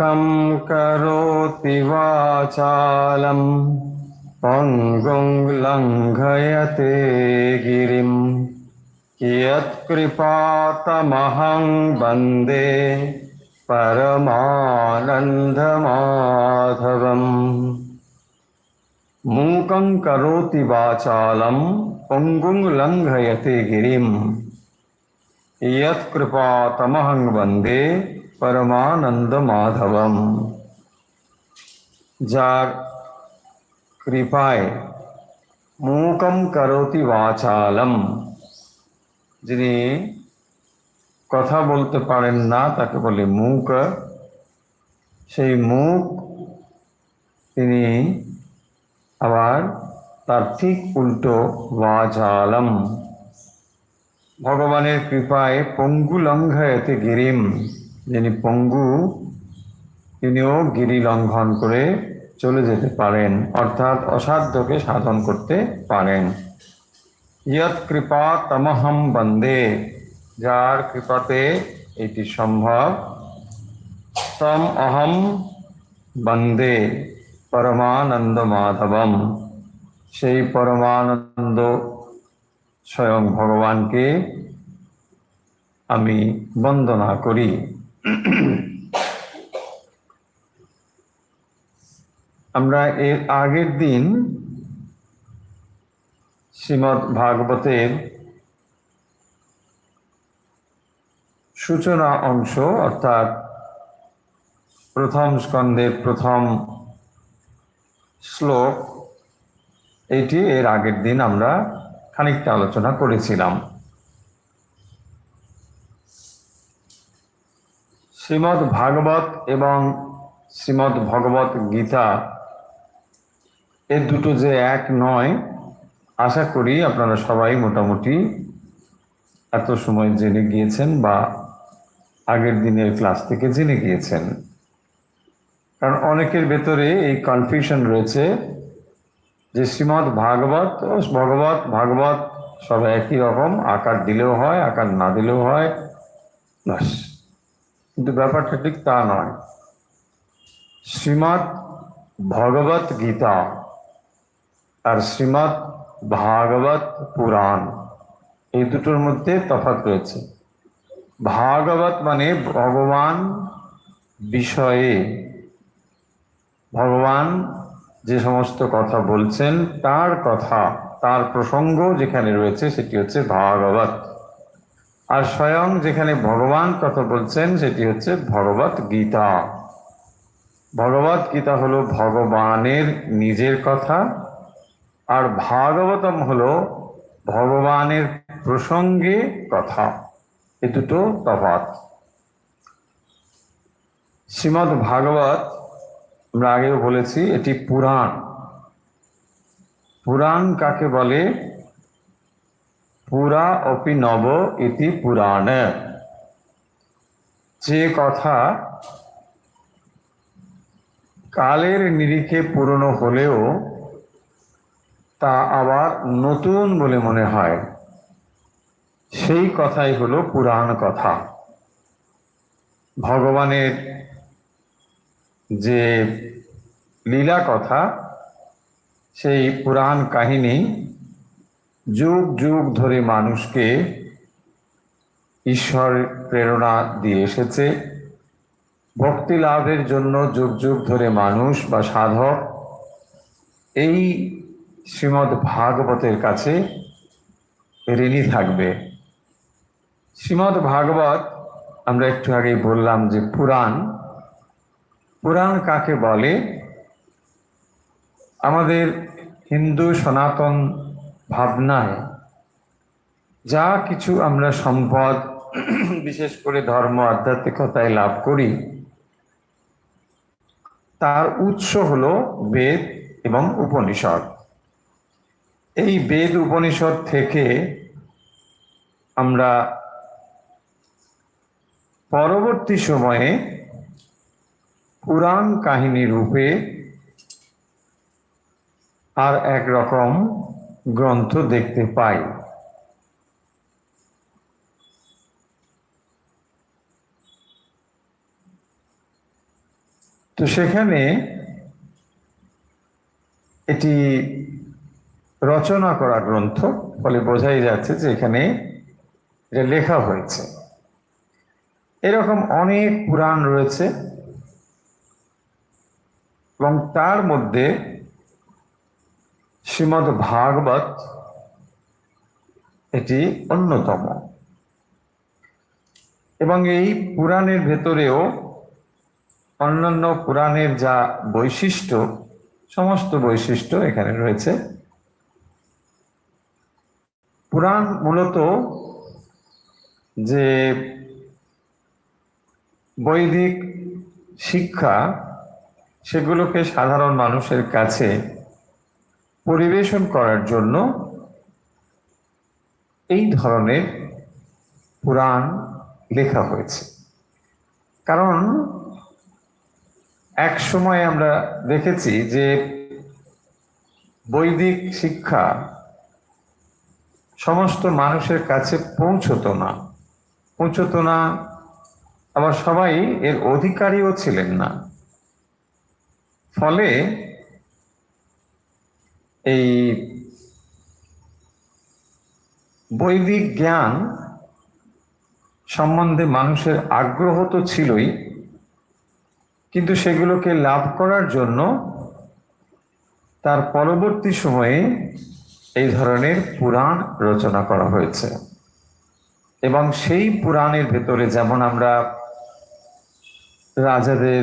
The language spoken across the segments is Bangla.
मूकं करोति वाचालं पङ्गुं लङ्घयते गिरिं यत्कृपातमहं वन्दे परमानन्दमाधवम्। मूकं करोति वाचालं पङ्गुं लङ्घयते गिरिं यत्कृपातमहं वन्दे परमानन्दमाधवम्। যার কৃপায় মূকম করোতি বাচালম, যিনি কথা বলতে পারেন না তাকে বলে মূক। সেই মূক তিনি আবার তার ঠিক উল্টো বাচালম, ভগবানের কৃপায় পঙ্গু লঙ্ঘয়তে গিরিম, যিনি পঙ্গু তিনিও গিরি লঙ্ঘন করে চলে যেতে পারেন, অর্থাৎ অসাধ্যকে সাধন করতে পারেন। ইয়ৎ কৃপা তমহম বন্দে, যার কৃপাতে এটি সম্ভব, তম অহম বন্দে পরমানন্দ মাধবম, সেই পরমানন্দ স্বয়ং ভগবানকে আমি বন্দনা করি। আমরা এর আগের দিন শ্রীমদ্ ভাগবতের সূচনা অংশ অর্থাৎ প্রথম স্কন্ধের প্রথম শ্লোক, এটি এর আগের দিন আমরা খানিকটা আলোচনা করেছিলাম। শ্রীমদ্ ভাগবত এবং শ্রীমদ্ ভগবত গীতা এর দুটো যে এক নয়, আশা করি আপনারা সবাই মোটামুটি এত সময় জেনে গিয়েছেন বা আগের দিনের ক্লাস থেকে জেনে গিয়েছেন। কারণ অনেকের ভেতরে এই কনফিউশন রয়েছে যে শ্রীমদ্ ভাগবত ও ভাগবত সব একই রকম, আকার দিলেও হয় আকার না দিলেও হয়, বাস। কিন্তু ব্যাপারটা ঠিক তা নয়। শ্রীমদ্ ভগবত গীতা আর শ্রীমদ্ ভাগবত পুরাণ, এই দুটোর মধ্যে তফাৎ রয়েছে। ভাগবত মানে ভগবান বিষয়ে, ভগবান যে সমস্ত কথা বলছেন তার কথা, তার প্রসঙ্গ যেখানে রয়েছে সেটি হচ্ছে ভাগবত। আর স্বয়ং যেখানে ভগবান কথা বলছেন সেটি হচ্ছে ভগবত গীতা। ভগবত গীতা হলো ভগবানের নিজের কথা, আর ভাগবতম হলো ভগবানের প্রসঙ্গে কথা। এ দুটো তফাৎ। শ্রীমদ্ ভাগবত আমরা আগেও বলেছি এটি পুরাণ। পুরাণ কাকে বলে? পুরা অপি নব ইতি পুরাণ, যে কথা কালের নিরিখে পুরনো হলেও তা আবার নতুন বলে মনে হয়, সেই কথাই হলো পুরাণ কথা। ভগবানের যে লীলা কথা, সেই পুরাণ কাহিনী যুগ যুগ ধরে মানুষকে ঈশ্বর প্রেরণা দিয়ে এসেছে। ভক্তি লাভের জন্য যুগ যুগ ধরে মানুষ বা সাধক এই শ্রীমদ্ ভাগবতের কাছে ঋণী থাকবে। শ্রীমদ্ ভাগবত আমরা একটু আগেই বললাম যে পুরাণ। পুরাণ কাকে বলে? আমাদের হিন্দু সনাতন ভাবনায় যা কিছু আমরা সম্পদ, বিশেষ করে ধর্ম আধ্যাত্মিকতায় লাভ করি, তার উৎস হলো বেদ এবং উপনিষদ। এই বেদ উপনিষদ থেকে আমরা পরবর্তী সময়ে পুরাণ কাহিনী রূপে আর একরকম গ্রন্থ দেখতে পাই। তো সেখানে এটি রচনা করা গ্রন্থ, ফলে বোঝাই যাচ্ছে যে এখানে এটা লেখা হয়েছে। এরকম অনেক পুরাণ রয়েছে এবং তার মধ্যে শ্রীমদ্ ভাগবত এটি অন্যতম। এবং এই পুরাণের ভেতরেও অন্যান্য পুরাণের যা বৈশিষ্ট্য, সমস্ত বৈশিষ্ট্য এখানে রয়েছে। পুরাণ মূলত যে বৈদিক শিক্ষা, সেগুলোকে সাধারণ মানুষের কাছে পরিবেশন করার জন্য এই ধরনের পুরাণ লেখা হয়েছে। কারণ এক সময় আমরা দেখেছি যে বৈদিক শিক্ষা সমস্ত মানুষের কাছে পৌঁছতো না, আবার সবাই এর অধিকারীও ছিলেন না। ফলে এই বৈদিক জ্ঞান সম্বন্ধে মানুষের আগ্রহ তো ছিলই, কিন্তু সেগুলোকে লাভ করার জন্য তার পরবর্তী সময়ে এই ধরনের পুরাণ রচনা করা হয়েছে। এবং সেই পুরাণের ভেতরে যেমন আমরা রাজাদের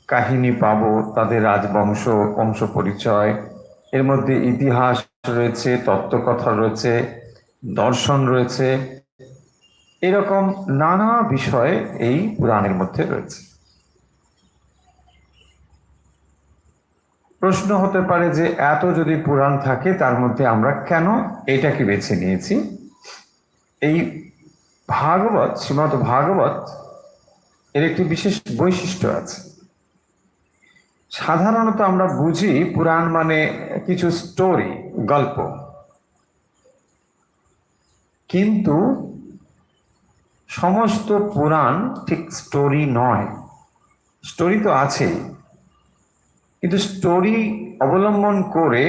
কাহিনী পাবো, তাদের রাজবংশ, বংশ পরিচয়, এর মধ্যে ইতিহাস রয়েছে, তত্ত্বকথা রয়েছে, দর্শন রয়েছে, এরকম নানা বিষয় এই পুরাণের মধ্যে রয়েছে। প্রশ্ন হতে পারে যে এত যদি পুরাণ থাকে, তার মধ্যে আমরা কেন এটাকে বেছে নিয়েছি? এই ভাগবত, শ্রীমদ্ ভাগবত এর একটি বিশেষ বৈশিষ্ট্য আছে। সাধারণত আমরা বুঝি পুরাণ মানে কিছু স্টোরি, গল্প, কিন্তু সমস্ত পুরাণ ঠিক স্টোরি নয়। স্টোরি তো আছেই, কিন্তু স্টোরি অবলম্বন করে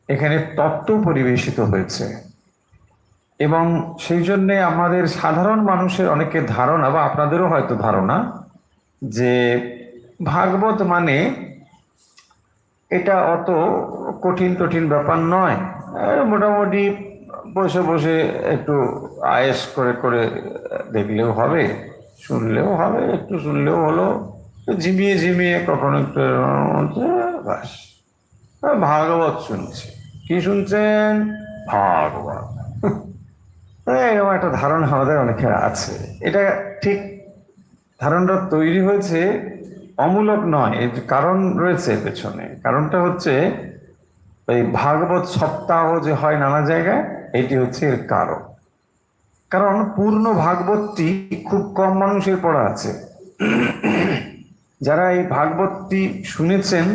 এখানে তত্ত্ব পরিবেশিত হয়েছে। এবং সেই জন্যে আমাদের সাধারণ মানুষের অনেকের ধারণা, বা আপনাদেরও হয়তো ধারণা, যে ভাগবত মানে এটা অত কঠিন ব্যাপার নয়, মোটামুটি বসে বসে একটু আয়েস করে করে দেখলেও হবে, শুনলেও হবে, একটু শুনলেও হলো, ঝিমিয়ে কখনো একটু, বাস ভাগবত শুনছি। কি শুনছেন? ভাগবত। এরকম একটা ধারণা আমাদের অনেকের আছে। এটা ঠিক ধারণাটা তৈরি হয়েছে, অমূলক নয়, এর কারণ রয়েছে পেছনে। কারণটা হচ্ছে এই ভাগবত সপ্তাহ যে হয় নানা জায়গায়, এটি হচ্ছে এর কারণ। কারণ পূর্ণ ভাগবতটি খুব কম মানুষের পড়া আছে। যারা এই ভাগবতটি শুনেছেন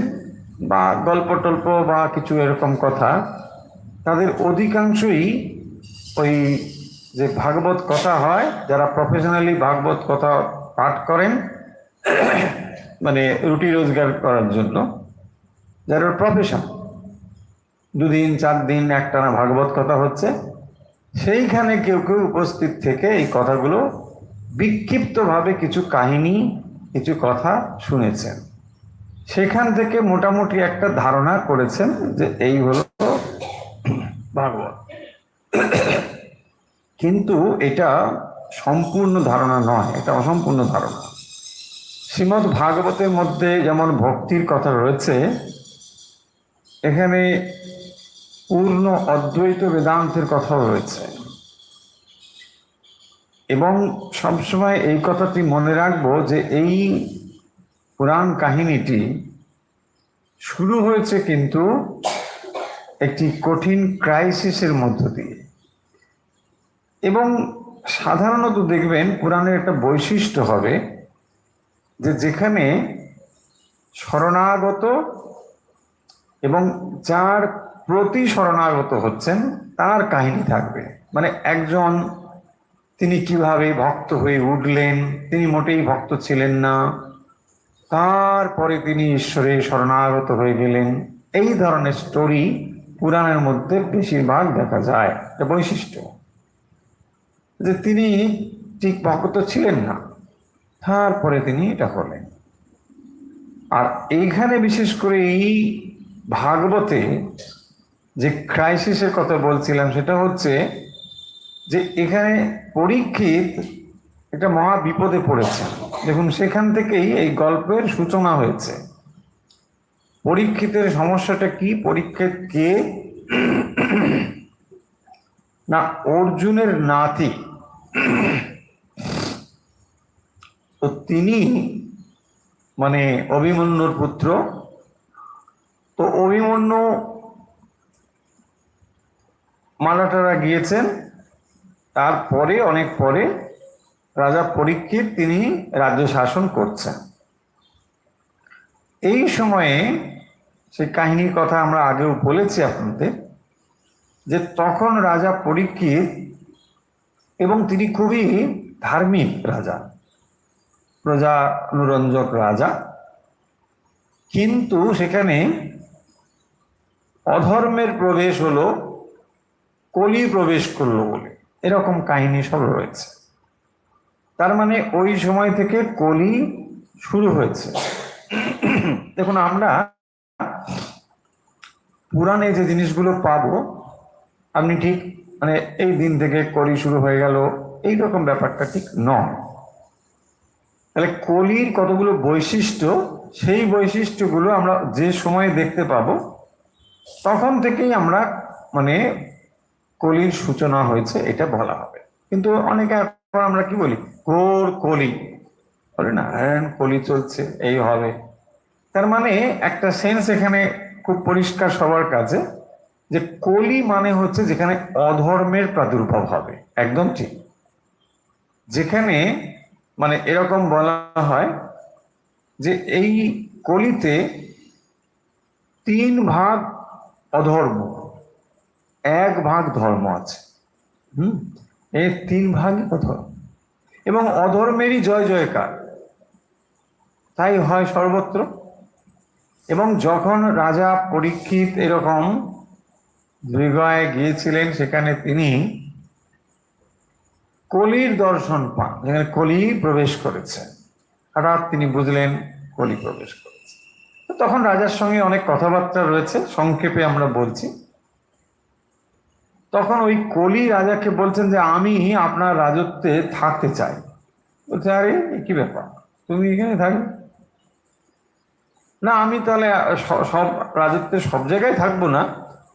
বা গল্প টল্প বা কিছু এরকম কথা, তাদের অধিকাংশই ওই যে ভাগবত কথা হয়, যারা প্রফেশনালি ভাগবত কথা পাঠ করেন, মানে রুটি রোজগার করার জন্য, যারা প্রফেশন, 2 দিন 4 দিন একটানা ভাগবত কথা হচ্ছে, সেইখানে কেউ কেউ উপস্থিত থেকে এই কথাগুলো বিক্ষিপ্তভাবে কিছু কাহিনী, কিছু কথা শুনেছেন। সেখান থেকে মোটামুটি একটা ধারণা করেছেন যে এই হলো ভাগবত। কিন্তু এটা সম্পূর্ণ ধারণা নয়, এটা অসম্পূর্ণ ধারণা। শ্রীমদ্ ভাগবতের মধ্যে যেমন ভক্তির কথা রয়েছে, এখানে পূর্ণ অদ্বৈত বেদান্তের কথাও রয়েছে। এবং সবসময় এই কথাটি মনে রাখবো যে এই পুরাণ কাহিনীটি শুরু হয়েছে কিন্তু একটি কঠিন ক্রাইসিসের মধ্য দিয়ে। এবং সাধারণত দেখবেন পুরাণের একটা বৈশিষ্ট্য হবে যে যেখানে শরণাগত এবং যার প্রতি শরণাগত হচ্ছেন তার কাহিনী থাকবে। মানে একজন, তিনি কিভাবে ভক্ত হয়ে উঠলেন, তিনি মোটেই ভক্ত ছিলেন না, তারপরে তিনি ঈশ্বরে শরণাগত হয়ে গেলেন। এই ধরনের স্টোরি পুরাণের মধ্যে বেশিরভাগ দেখা যায়। একটা বৈশিষ্ট্য যে তিনি ঠিক ভক্ত ছিলেন না, তারপরে তিনি এটা হলেন। আর এইখানে বিশেষ করে এই ভাগবতে যে ক্রাইসিসের কথা বলছিলাম সেটা হচ্ছে যে এখানে পরীক্ষিত একটা মহা বিপদে পড়েছে। দেখুন, সেখান থেকেই এই গল্পের সূচনা হয়েছে। পরীক্ষিতের সমস্যাটা কি? পরীক্ষিত কে না, অর্জুনের নাতি। তো তিনি মানে অভিমন্যুর পুত্র। তো অভিমন্যু মালাটারা গিয়েছেন, তারপরে অনেক পরে রাজা পরীক্ষিত তিনি রাজ্য শাসন করছেন। এই সময়ে সেই কাহিনীর কথা আমরা আগেও বলেছি আপনাদের, যে তখন রাজা পরীক্ষিত, এবং তিনি খুবই ধার্মিক রাজা, প্রজানুরঞ্জক রাজা, কিন্তু সেখানে অধর্মের প্রবেশ হলো, কলি প্রবেশ করলো বলে এরকম কাহিনী সব রয়েছে। তার মানে ওই সময় থেকে কলি শুরু হয়েছে। দেখুন, আমরা পুরাণে যে জিনিসগুলো পাবো, আপনি ঠিক মানে এই দিন থেকে কলি শুরু হয়ে গেল এইরকম ব্যাপারটা ঠিক নয়। তাহলে কলির কতগুলো বৈশিষ্ট্য, সেই বৈশিষ্ট্যগুলো আমরা যে সময়ে দেখতে পাবো তখন থেকেই আমরা মানে কলির সূচনা হয়েছে এটা বলা হবে। কিন্তু অনেকে এখন আমরা কি বলি, ঘোর কলি বলে না, হ্যাঁ কলি চলছে এই হবে। তার মানে একটা সেন্স এখানে খুব পরিষ্কার সবার কাছে, যে কলি মানে হচ্ছে যেখানে অধর্মের প্রাদুর্ভাব হবে। একদম ঠিক। যেখানে মানে এরকম বলা হয় যে এই কলিতে 3 ভাগ অধর্ম, 1 ভাগ ধর্ম আছে। এই 3 ভাগই অধর্ম, এবং অধর্মেরই জয় জয়কার, তাই হয় সর্বত্র। এবং যখন রাজা পরীক্ষিত এরকম মৃগয়ায় গিয়েছিলেন, সেখানে তিনি কলির দর্শন পান, যেখানে কলি প্রবেশ করেছে। হঠাৎ তিনি বুঝলেন কলি প্রবেশ করেছে। তখন রাজার সঙ্গে অনেক কথাবার্তা রয়েছে, সংক্ষেপে আমরা বলছি। তখন ওই কলি রাজাকে বলছেন যে আমি আপনার রাজত্বে থাকতে চাই। বলছে, আরে কি ব্যাপার, তুমি এখানে থাকবে না? আমি তাহলে সব রাজত্বের সব জায়গায় থাকবো না,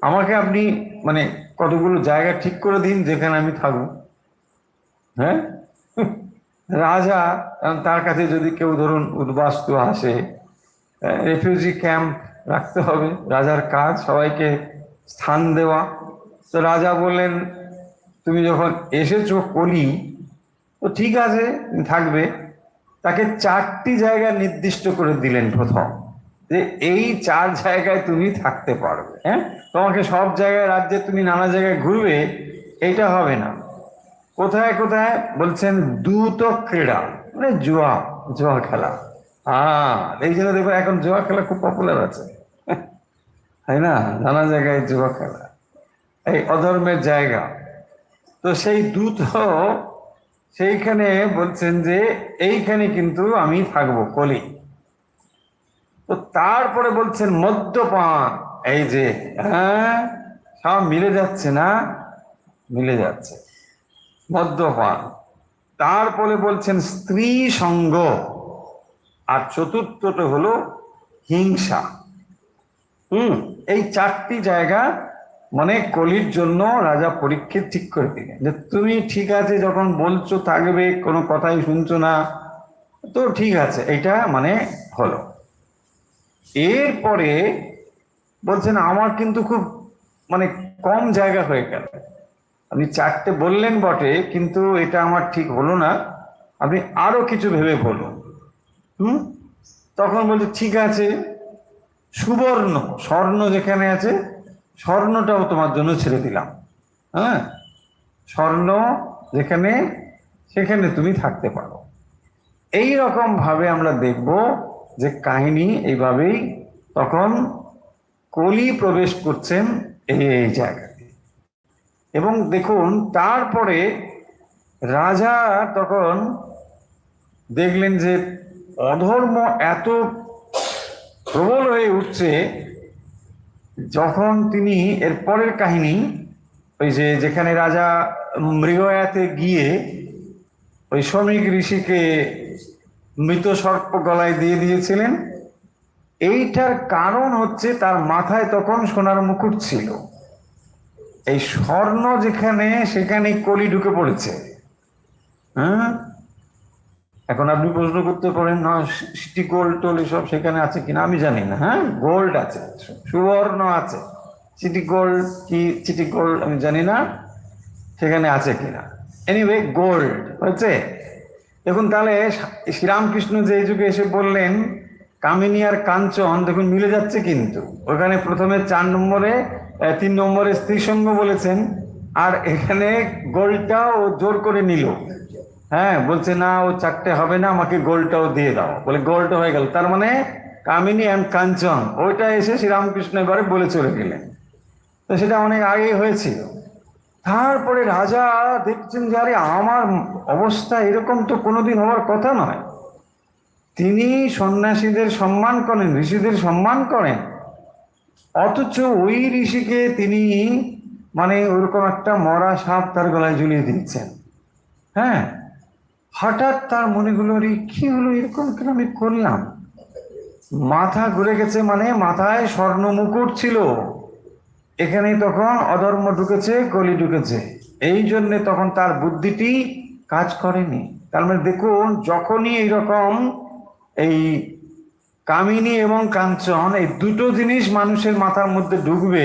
আমাকে আপনি মানে কতগুলো জায়গা ঠিক করে দিন যেখানে আমি থাকবো। হ্যাঁ, রাজা তার কাছে যদি কেউ ধরুন উদ্বাস্তু আসে, রেফিউজি ক্যাম্প রাখতে হবে, রাজার কাজ সবাইকে স্থান দেওয়া। তো রাজা বললেন, তুমি যখন এসেছো কলি, তো ঠিক আছে থাকবে। তাকে 4টি জায়গা নির্দিষ্ট করে দিলেন প্রথম, যে এই 4 জায়গায় তুমি থাকতে পারবে। হ্যাঁ, তোমাকে সব জায়গায় রাজ্যে তুমি নানা জায়গায় ঘুরবে এইটা হবে না। কোথায় কোথায় বলছেন, দ্রুত ক্রীড়া মানে জুয়া, জুয়া খেলা। এই জন্য দেখো এখন জুয়া খেলা খুব পপুলার আছে, তাই না? নানা জায়গায় জুয়া খেলা, এই অধর্মের জায়গা। তো সেই দ্রুত সেইখানে বলছেন যে এইখানে কিন্তু আমি থাকবো কলি। তো তারপরে বলছেন মদ্যপান, এই যে হ্যাঁ সব মিলে যাচ্ছে না, মিলে যাচ্ছে মদ্যপান। তারপরে বলছেন স্ত্রী সঙ্গ, আর চতুর্থটা হলো হিংসা। এই 4টি জায়গা মানে কলির জন্য রাজা পরীক্ষিত ঠিক করে দিলেন, যে তুমি ঠিক আছে যখন বলছো থাকবে, কোনো কথাই শুনছো না, তো ঠিক আছে, এটা মানে হলো। এরপরে বলছেন আমার কিন্তু খুব মানে কম জায়গা হয়ে গেল, আপনি 4টে বললেন বটে, কিন্তু এটা আমার ঠিক হলো না, আপনি আরো কিছু ভেবে বলুন। তখন বলছে ঠিক আছে, সুবর্ণ, স্বর্ণ যেখানে আছে স্বর্ণটাও তোমার জন্য ছেড়ে দিলাম। হ্যাঁ, স্বর্ণ যেখানে সেখানে তুমি থাকতে পারো। এই রকম ভাবে আমরা দেখব যে কাহিনী এইভাবেই তখন কলি প্রবেশ করছেন এই জায়গাতে। এবং দেখুন তারপরে রাজা তখন দেখলেন যে অধর্ম এত প্রবল হয়ে উঠছে, যখন তিনি এর পরের কাহিনী, ওই যে যেখানে রাজা মৃগয়াতে গিয়ে ওই শ্রমিক ঋষিকে মৃত সর্প গলায় দিয়ে দিয়েছিলেন, এইটার কারণ হচ্ছে তার মাথায় তখন সোনার মুকুট ছিল। এই স্বর্ণ যেখানে সেখানে কলি ঢুকে পড়েছে। হ্যাঁ, এখন আপনি প্রশ্ন করতে পারেন না সিটি গোল্ড টোল এসব সেখানে আছে কিনা, আমি জানি না। হ্যাঁ, গোল্ড আছে, সুবর্ণ আছে, সিটি গোল্ড কি সিটি গোল্ড আমি জানি না সেখানে আছে কিনা। এনিওয়ে গোল্ড হচ্ছে। দেখুন তাহলে শ্রীরামকৃষ্ণ যে যুগে এসে বললেন কামিনী আর কাঞ্চন, দেখুন মিলে যাচ্ছে কিন্তু। ওখানে প্রথমে 4 নম্বরে 3 নম্বরে স্ত্রী সঙ্গ বলেছেন, আর এখানে গোল্ডটা ও জোর করে নিল। হ্যাঁ, বলছে না ও 4টে হবে না, আমাকে গোল্ডটাও দিয়ে দাও, বলে গোল্ড হয়ে গেল। তার মানে কামিনী অ্যান্ড কাঞ্চন ওইটা এসে শ্রীরামকৃষ্ণ এবারে বলে চলে গেলেন। তো সেটা অনেক আগেই হয়েছিল। তারপরে রাজা দেখছেন যে আরে আমার অবস্থা এরকম তো কোনোদিন হওয়ার কথা নয়। তিনি সন্ন্যাসীদের সম্মান করেন, ঋষিদের সম্মান করেন, অথচ ওই ঋষিকে তিনি মানে ওরকম একটা মরা সাপ তার গলায় ঝুলিয়ে দিচ্ছেন। হ্যাঁ, হঠাৎ তার মনে হলো রে কি হলো, এরকম কেন আমি করলাম। মাথা ঘুরে গেছে, মানে মাথায় স্বর্ণ মুকুট ছিল, এখানে তখন অধর্ম ঢুকেছে, কলি ঢুকেছে। এই জন্যে তখন তার বুদ্ধিটি কাজ করেনি। তার মানে দেখুন যখনই এইরকম এই কামিনী এবং কাঞ্চন এই দুটো জিনিস মানুষের মাথার মধ্যে ঢুকবে,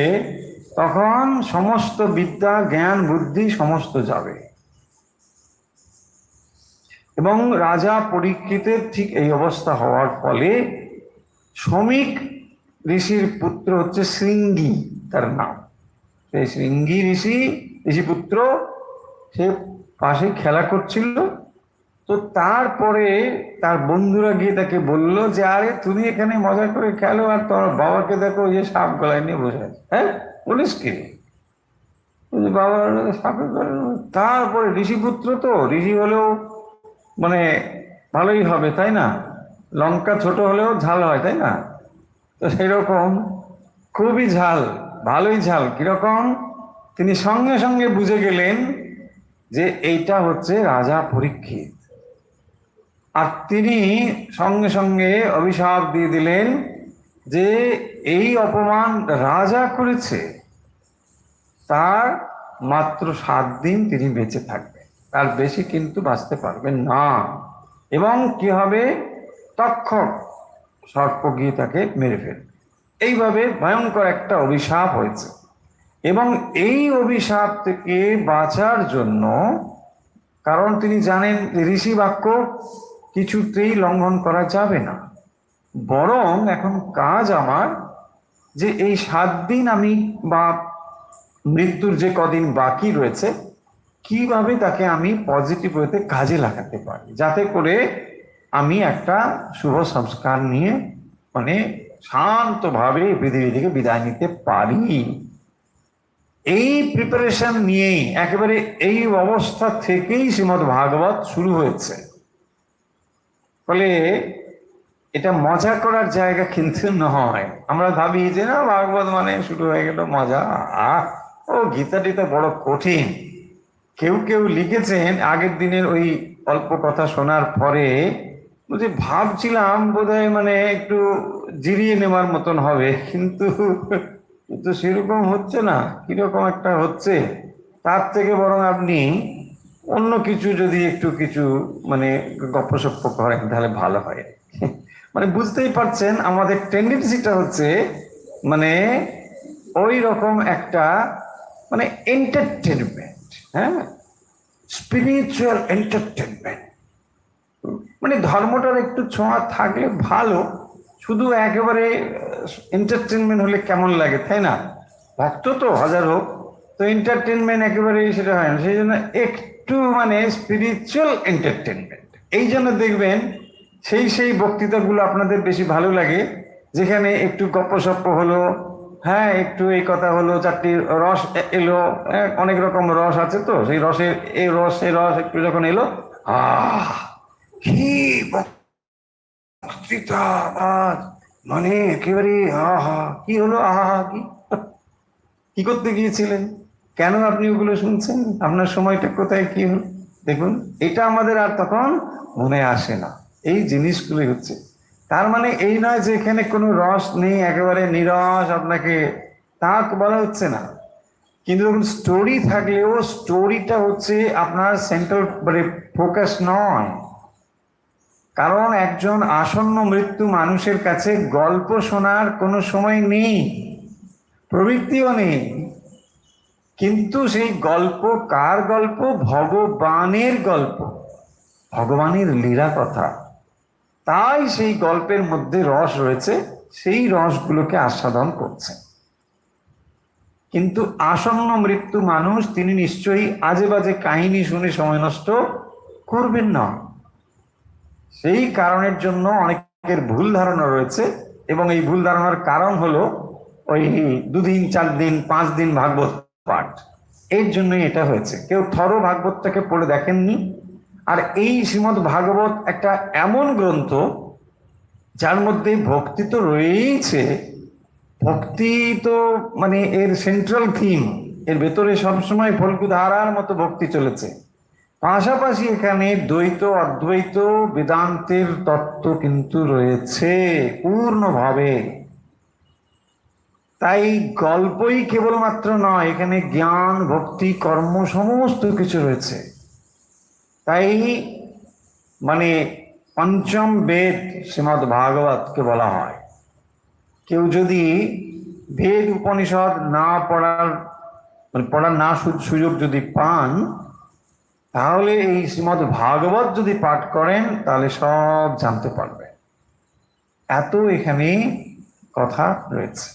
তখন সমস্ত বিদ্যা জ্ঞান বুদ্ধি সমস্ত যাবে। এবং রাজা পরীক্ষিতের ঠিক এই অবস্থা হওয়ার ফলে শ্রমিক ঋষির পুত্র হচ্ছে শৃঙ্গী তার নাম, সেই শৃঙ্গী ঋষিপুত্র সে পাশে খেলা করছিল। তো তারপরে তার বন্ধুরা গিয়ে তাকে বলল যে আরে তুমি এখানে মজা করে খেলো আর তোমার বাবাকে দেখো যে সাপ গলায় নিয়ে বসে আছে। হ্যাঁ, বলিস কি বাবা সাপের গলায়। তারপরে ঋষিপুত্র তো ঋষি হলেও মানে ভালোই হবে তাই না, লঙ্কা ছোট হলেও ঝাল হয় তাই না, তো সেরকম খুবই ঝাল, ভালোই ঝাল। কিরকম, তিনি সঙ্গে সঙ্গে বুঝে গেলেন যে এইটা হচ্ছে রাজা পরীক্ষিত, আর তিনি সঙ্গে সঙ্গে অভিশাপ দিয়ে দিলেন যে এই অপমান রাজা করেছে, তার মাত্র 7 দিন তিনি বেঁচে থাকবেন, তার বেশি কিন্তু বাঁচতে পারবেন না। এবং কি হবে, তক্ষক সর্প গিয়ে তাকে মেরে ফেলবে। এইভাবে ভয়ঙ্কর একটা অভিশাপ হয়েছে। এবং এই অভিশাপ থেকে বাঁচার জন্য, কারণ তিনি জানেন ঋষি বাক্য কিছুতেই লঙ্ঘন করা যাবে না, বরং এখন কাজ আমার যে এই 7 দিন আমি বা মৃত্যুর যে কদিন বাকি রয়েছে কিভাবে তাকে আমি পজিটিভ ওয়েতে কাজে লাগাতে পারি, যাতে করে আমি একটা শুভ সংস্কার নিয়ে মানে শান্তভাবে পৃথিবী থেকে বিদায় নিতে পারি। এই প্রিপারেশন নিয়েই একেবারে এই অবস্থা থেকেই শ্রীমদ্ ভাগবত শুরু হয়েছে। ফলে এটা মজা করার জায়গা কিন্তু নয়। আমরা ভাবি যে না ভাগবত মানে শুরু হয়ে গেল মজা, ও গীতাটি তো বড় কঠিন। কেউ কেউ লিখেছেন আগের দিনের ওই অল্প কথা শোনার পরে যে ভাবছিলাম বোধহয় মানে একটু জিরিয়ে নেওয়ার মতন হবে, কিন্তু সেরকম হচ্ছে না। কিরকম একটা হচ্ছে, তার থেকে বরং আপনি অন্য কিছু যদি একটু কিছু মানে গপ্পসপ্প করেন তাহলে ভালো হয়। মানে বুঝতেই পারছেন আমাদের টেন্ডেন্সিটা হচ্ছে মানে ওই রকম একটা মানে এন্টারটেনমেন্ট, হ্যাঁ, স্পিরিচুয়াল এন্টারটেনমেন্ট। মানে ধর্মটার একটু ছোঁয়া থাকলে ভালো, শুধু একেবারে এন্টারটেনমেন্ট হলে কেমন লাগে তাই না, ভক্ত তো হাজার হোক, তো এন্টারটেনমেন্ট একেবারে সেটা হয় না। সেই জন্য একটু মানে স্পিরিচুয়াল এন্টারটেনমেন্ট। এই জন্য দেখবেন সেই বক্তৃতাগুলো আপনাদের বেশি ভালো লাগে, যেখানে একটু গপ্পসপ্প হলো, হ্যাঁ একটু এই কথা হলো, চারটি রস এলো, অনেক রকম রস আছে, তো সেই রসের এই রস এই রস একটু যখন এলো, আহ কি বক্তৃতা, আজ মানে একেবারে আহা কি হলো, আহা কি কি করতে গিয়েছিলেন, কেন আপনি ওগুলো শুনছেন, আপনার সময়টা কোথায়, কি হলো, দেখুন এটা আমাদের আর তখন মনে আসে না। এই জিনিসগুলোই হচ্ছে, তার মানে এই নয় যে এখানে কোনো রস নেই, একেবারে নিরস আপনাকে তা বলা হচ্ছে না। কিন্তু দেখুন স্টোরি থাকলেও স্টোরিটা হচ্ছে আপনার সেন্ট্রাল মানে ফোকাস নয়। কারণ একজন আসন্ন মৃত্যু মানুষের কাছে গল্প শোনার কোনো সময় নেই, প্রবৃত্তিও নেই। কিন্তু সেই গল্প কার গল্প? ভগবানের গল্প, ভগবানের লীলা কথা। তাই সেই গল্পের মধ্যে রস রয়েছে, সেই রসগুলোকে আস্বাদন করছে। কিন্তু আসন্ন মৃত্যু মানুষ তিনি নিশ্চয়ই আজে বাজে কাহিনী শুনে সময় নষ্ট করবেন না। সেই কারণের জন্য অনেকের ভুল ধারণা রয়েছে, এবং এই ভুল ধারণার কারণ হলো ওই 2 দিন 4 দিন 5 দিন ভাগবত পাঠ, এর জন্যই এটা হয়েছে। কেউ থরো ভাগবতটাকে পড়ে দেখেননি। আর এই শ্রীমদ্ ভাগবত একটা এমন গ্রন্থ যার মধ্যে ভক্তি তো রয়েইছে, ভক্তি তো মানে এর সেন্ট্রাল থিম, এর ভেতরে সবসময় ফল্গু ধারার মতো ভক্তি চলেছে। পাশাপাশি এখানে দ্বৈত অদ্বৈত বেদান্তের তত্ত্ব কিন্তু রয়েছে পূর্ণভাবে। তাই গল্পই কেবলমাত্র নয়, এখানে জ্ঞান ভক্তি কর্ম সমস্ত কিছু রয়েছে। তাই মানে পঞ্চম বেদ শ্রীমদ্ ভাগবতকে বলা হয়। কেউ যদি বেদ উপনিষদ না পড়ার মানে পড়ার না সুযোগ যদি পান, তাহলে এই শ্রীমদ্ ভাগবত যদি পাঠ করেন তাহলে সব জানতে পারবে। এত এখানে কথা রয়েছে,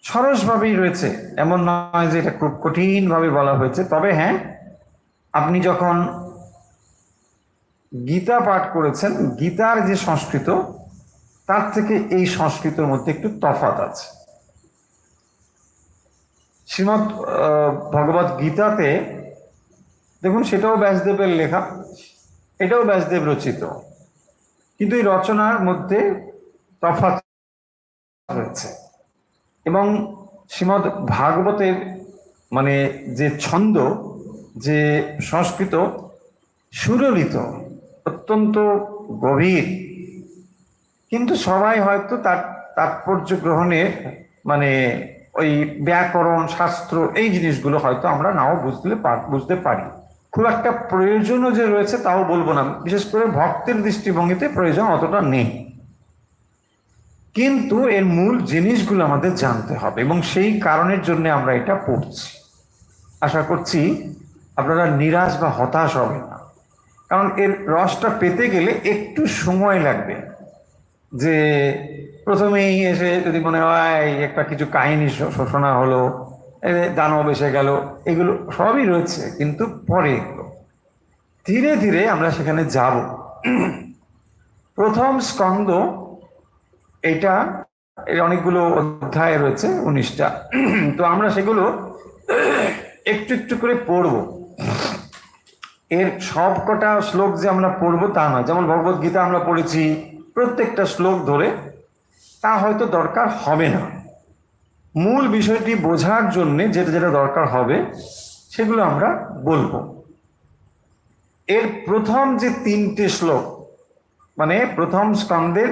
সরসভাবেই রয়েছে, এমন নয় যে এটা খুব কঠিন ভাবে বলা হয়েছে। তবে হ্যাঁ, আপনি যখন গীতা পাঠ করেছেন, গীতার যে সংস্কৃত তার থেকে এই সংস্কৃতের মধ্যে একটু তফাৎ আছে। শ্রীমদ্ ভগবত গীতাতে দেখুন, সেটাও ব্যাসদেবের লেখা, এটাও ব্যাসদেব রচিত, কিন্তু এই রচনার মধ্যে তফাৎ রয়েছে। এবং শ্রীমদ্ ভাগবতের মানে যে ছন্দ, যে সংস্কৃত সুললিত, অত্যন্ত গভীর, কিন্তু সবাই হয়তো তার তাৎপর্য গ্রহণে মানে ওই ব্যাকরণ শাস্ত্র এই জিনিসগুলো হয়তো আমরা নাও বুঝতে পারি। খুব একটা প্রয়োজনও যে রয়েছে তাও বলবো না, বিশেষ করে ভক্তের দৃষ্টিভঙ্গিতে প্রয়োজন অতটা নেই। কিন্তু এর মূল জিনিসগুলো আমাদের জানতে হবে, এবং সেই কারণের জন্য আমরা এটা পড়ছি। আশা করছি আপনারা নিরাশ বা হতাশ হবেন না, কারণ এর রসটা পেতে গেলে একটু সময় লাগবে। যে প্রথমেই এসে যদি মনে হয় একটা কিছু কাহিনী শোনা হলো, দানব এসে গেল, এগুলো সবই রয়েছে, কিন্তু পরে এগুলো ধীরে ধীরে আমরা সেখানে যাব। প্রথম স্কন্দ, এটা এর অনেকগুলো অধ্যায় রয়েছে, 19টা। তো আমরা সেগুলো একটু একটু করে পড়ব। এর সবকটা শ্লোক যে আমরা পড়বো তা নয়। যেমন ভগবত গীতা আমরা পড়েছি প্রত্যেকটা শ্লোক ধরে, তা হয়তো দরকার হবে না। মূল বিষয়টি বোঝার জন্য যেটা যেটা দরকার হবে সেগুলো আমরা বলবো। এর প্রথম যে 3টে শ্লোক, মানে প্রথম স্কন্দের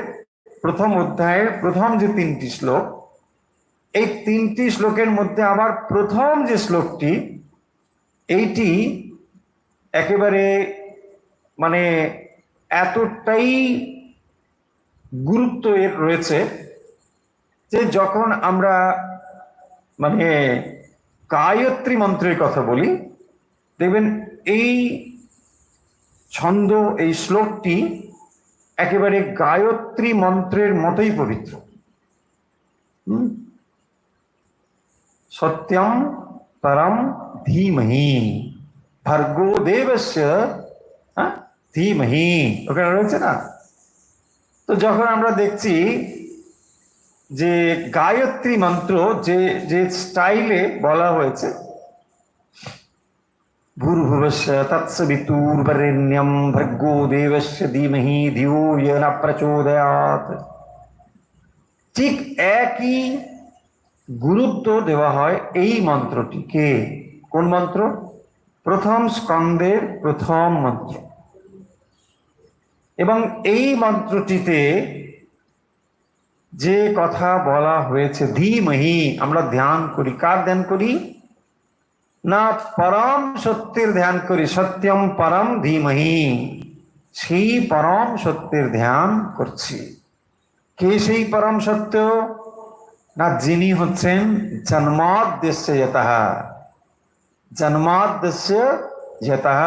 প্রথম অধ্যায়ের প্রথম যে 3টি শ্লোক, এই 3টি শ্লোকের মধ্যে আবার প্রথম যে শ্লোকটি, এইটি একেবারে মানে এতটাই গুরুত্ব এর রয়েছে যে যখন আমরা মানে গায়ত্রী মন্ত্রের কথা বলি, দেখবেন এই ছন্দ, এই শ্লোকটি একেবারে গায়ত্রী মন্ত্রের মতোই পবিত্র। সত্যম পরম ধীমহি ভর্গো দেবস্য ধীমহি, ওখানে রয়েছে না, সত্যম পরম ধীমহি ভর্গো দেবস্য ধীমহি, ভর্গো দেবস্য ধীমহি। সত্যম পরম ধীমহি ভর্গো দেবস্য ধীমহি, ভর্গো দেবস্য ধীমহি। ওখানে রয়েছে না, সত্যম পরম ধীমহি ভর্গো দেবস্য ধীমহি, ভর্গো দেবস্য তো যখন আমরা দেখছি যে গায়ত্রী মন্ত্র যে যে স্টাইলে বলা হয়েছে, ভূর্ভুবস্য তৎসবিতুর্বরেণ্যম ভর্গো দেবস্য ধীমহি ধিয়ো ইয় ন প্রচোদয়াৎ, ঠিক একই গুরুত্ব দেওয়া হয় এই মন্ত্রটিকে। কোন মন্ত্র? প্রথম স্কন্ধের প্রথম মন্ত্র। এবং এই মন্ত্রটিতে যে কথা বলা হয়েছে ধীমহি, আমরা ধ্যান করি। কার ধ্যান করি? না, পরম সত্যের ধ্যান করি। সত্যম পরম ধীমহি, সেই পরম সত্যের ধ্যান করছি। কে সেই পরম সত্য? না, যিনি হচ্ছেন জন্মাদ্যস্য যতঃ, জন্মাদ্যস্য যতঃ,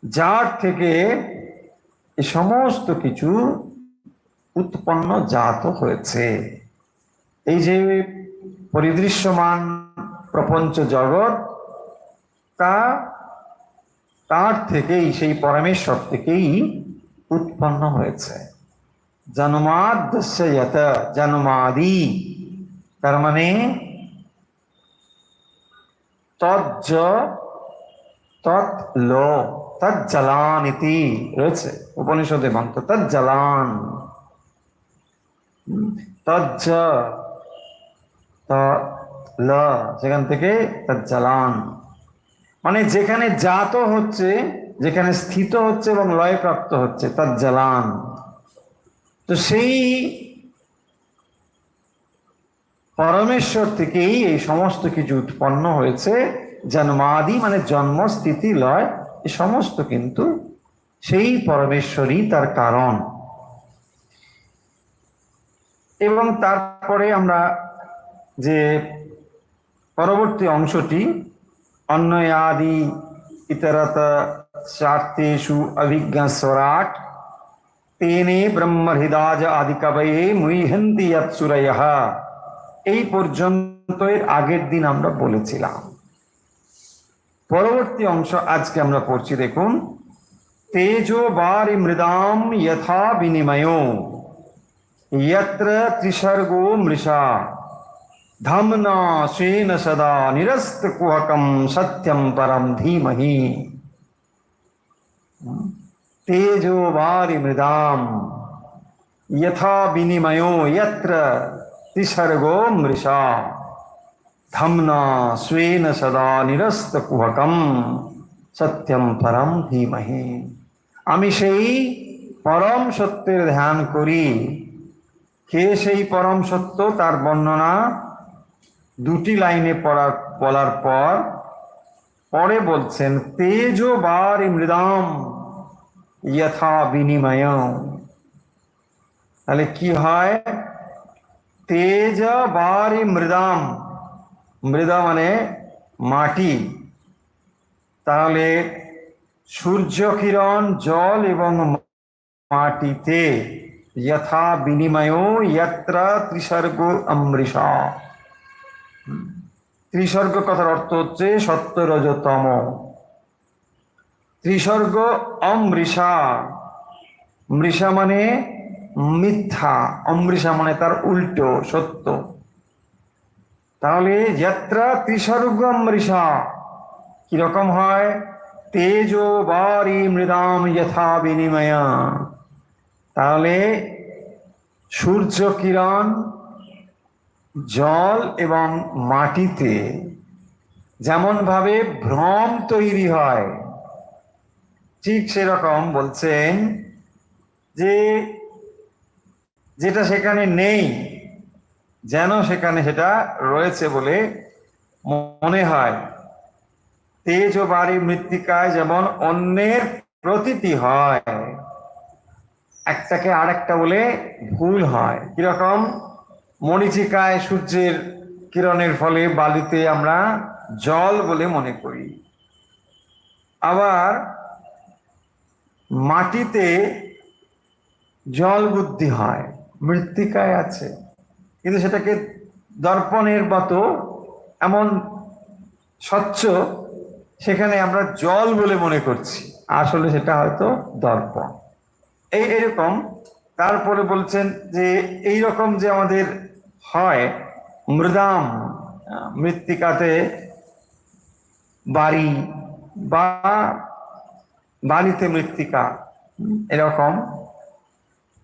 যার থেকে এই সমস্ত কিছু উৎপন্ন জাত হয়েছে। এই যে পরিদৃশ্যমান প্রপঞ্চ জগৎ, তার থেকেই, সেই পরমেশ্বর থেকেই উৎপন্ন হয়েছে। জন্মাদ্যস্য যতঃ, জন্মাদি, তার মানে তজ্জ তৎ লো তজ্জলান ইতি রয়েছে উপনিষদে মন্ত্র, তজ্জলান, তজ্জ ল, সেখান থেকে তজ্জলান, মানে যেখানে জাত হচ্ছে, যেখানে স্থিত হচ্ছে এবং লয়প্রাপ্ত হচ্ছে, তজ্জলান। তো সেই পরমেশ্বর থেকেই এই সমস্ত কিছু উৎপন্ন হয়েছে। জন্মাদি মানে জন্ম, স্থিতি, লয়, এই সমস্ত কিন্তু সেই পরমেশ্বরই তার কারণ। এবং তারপরে আমরা যে পরবর্তী অংশটি, অন্যয়াদি ইতরত স্বার্থেষু অভিজ্ঞ স্বরাট তেনে ব্রহ্মহৃদাজ আদি কবয়ে মুহ্যন্তি যৎসূরয়ঃ, এই পর্যন্ত এর আগের দিন আমরা বলেছিলাম। পরবর্তী অংশ আজকে আমরা পড়ছি, দেখুন। তেজো বারি মৃদাম যথা বিনিময়ো यत्र त्रिसर्गो मृषा धम्ना स्वेन सदा निरस्तकुहकं सत्यं परं धीमहि। तेजो वारि मृदाम यथा विनिमयो यत्र त्रिसर्गो मृषा धम्ना स्वेन सदा निरस्तकुहकं सत्यं परं धीमहि। আমি সেই পরম সত্যের ধ্যান করি। কে সেই পরম সত্য? তার বর্ণনা দুটি লাইনে বলার পর পরে বলছেন তেজো বারি মৃদাম যথা বিনিময়। তাহলে কি হয়? তেজ বারি মৃদাম, মৃদা মানে মাটি। তাহলে সূর্য কিরণ, জল এবং মাটিতে যথা বিনিময় যত্র ত্রিসর্গ অমৃষা। ত্রিসর্গ কথার অর্থ হচ্ছে সত্য, রজ, তম। ত্রিসর্গ অমৃষা, মৃষা মানে মিথ্যা, অমৃষা মানে তার উল্টো, সত্য। তাহলে যত্র ত্রিসর্গ অমৃষা কিরকম হয়? তেজো বারি মৃদাম যথা বিনিময়। তাহলে সূর্য কিরণ, জল এবং মাটিতে যেমন ভাবে ভ্রম তৈরি হয়, ঠিক সেরকম বলছেন যে যেটা সেখানে নেই যেন সেখানে সেটা রয়েছে বলে মনে হয়। তেজ ও বাড়ি মৃত্তিকায় যেমন অন্যের প্রতীতি হয়, একটাকে আরেকটা বলে ভুল হয়। কিরকম? মরীচিকায় সূর্যের কিরণের ফলে বালিতে আমরা জল বলে মনে করি, আবার মাটিতে জল বুদ্ধি হয়, মৃত্তিকায় আছে, কিন্তু সেটাকে দর্পণের মতো এমন স্বচ্ছ, সেখানে আমরা জল বলে মনে করছি, আসলে সেটা হয়তো দর্পণ। এইরকম। তারপরে বলছেন যে এই রকম যে আমাদের হয় মৃদাম, মৃত্তিকাতে বাড়ি বা বালিতে মৃত্তিকা, এরকম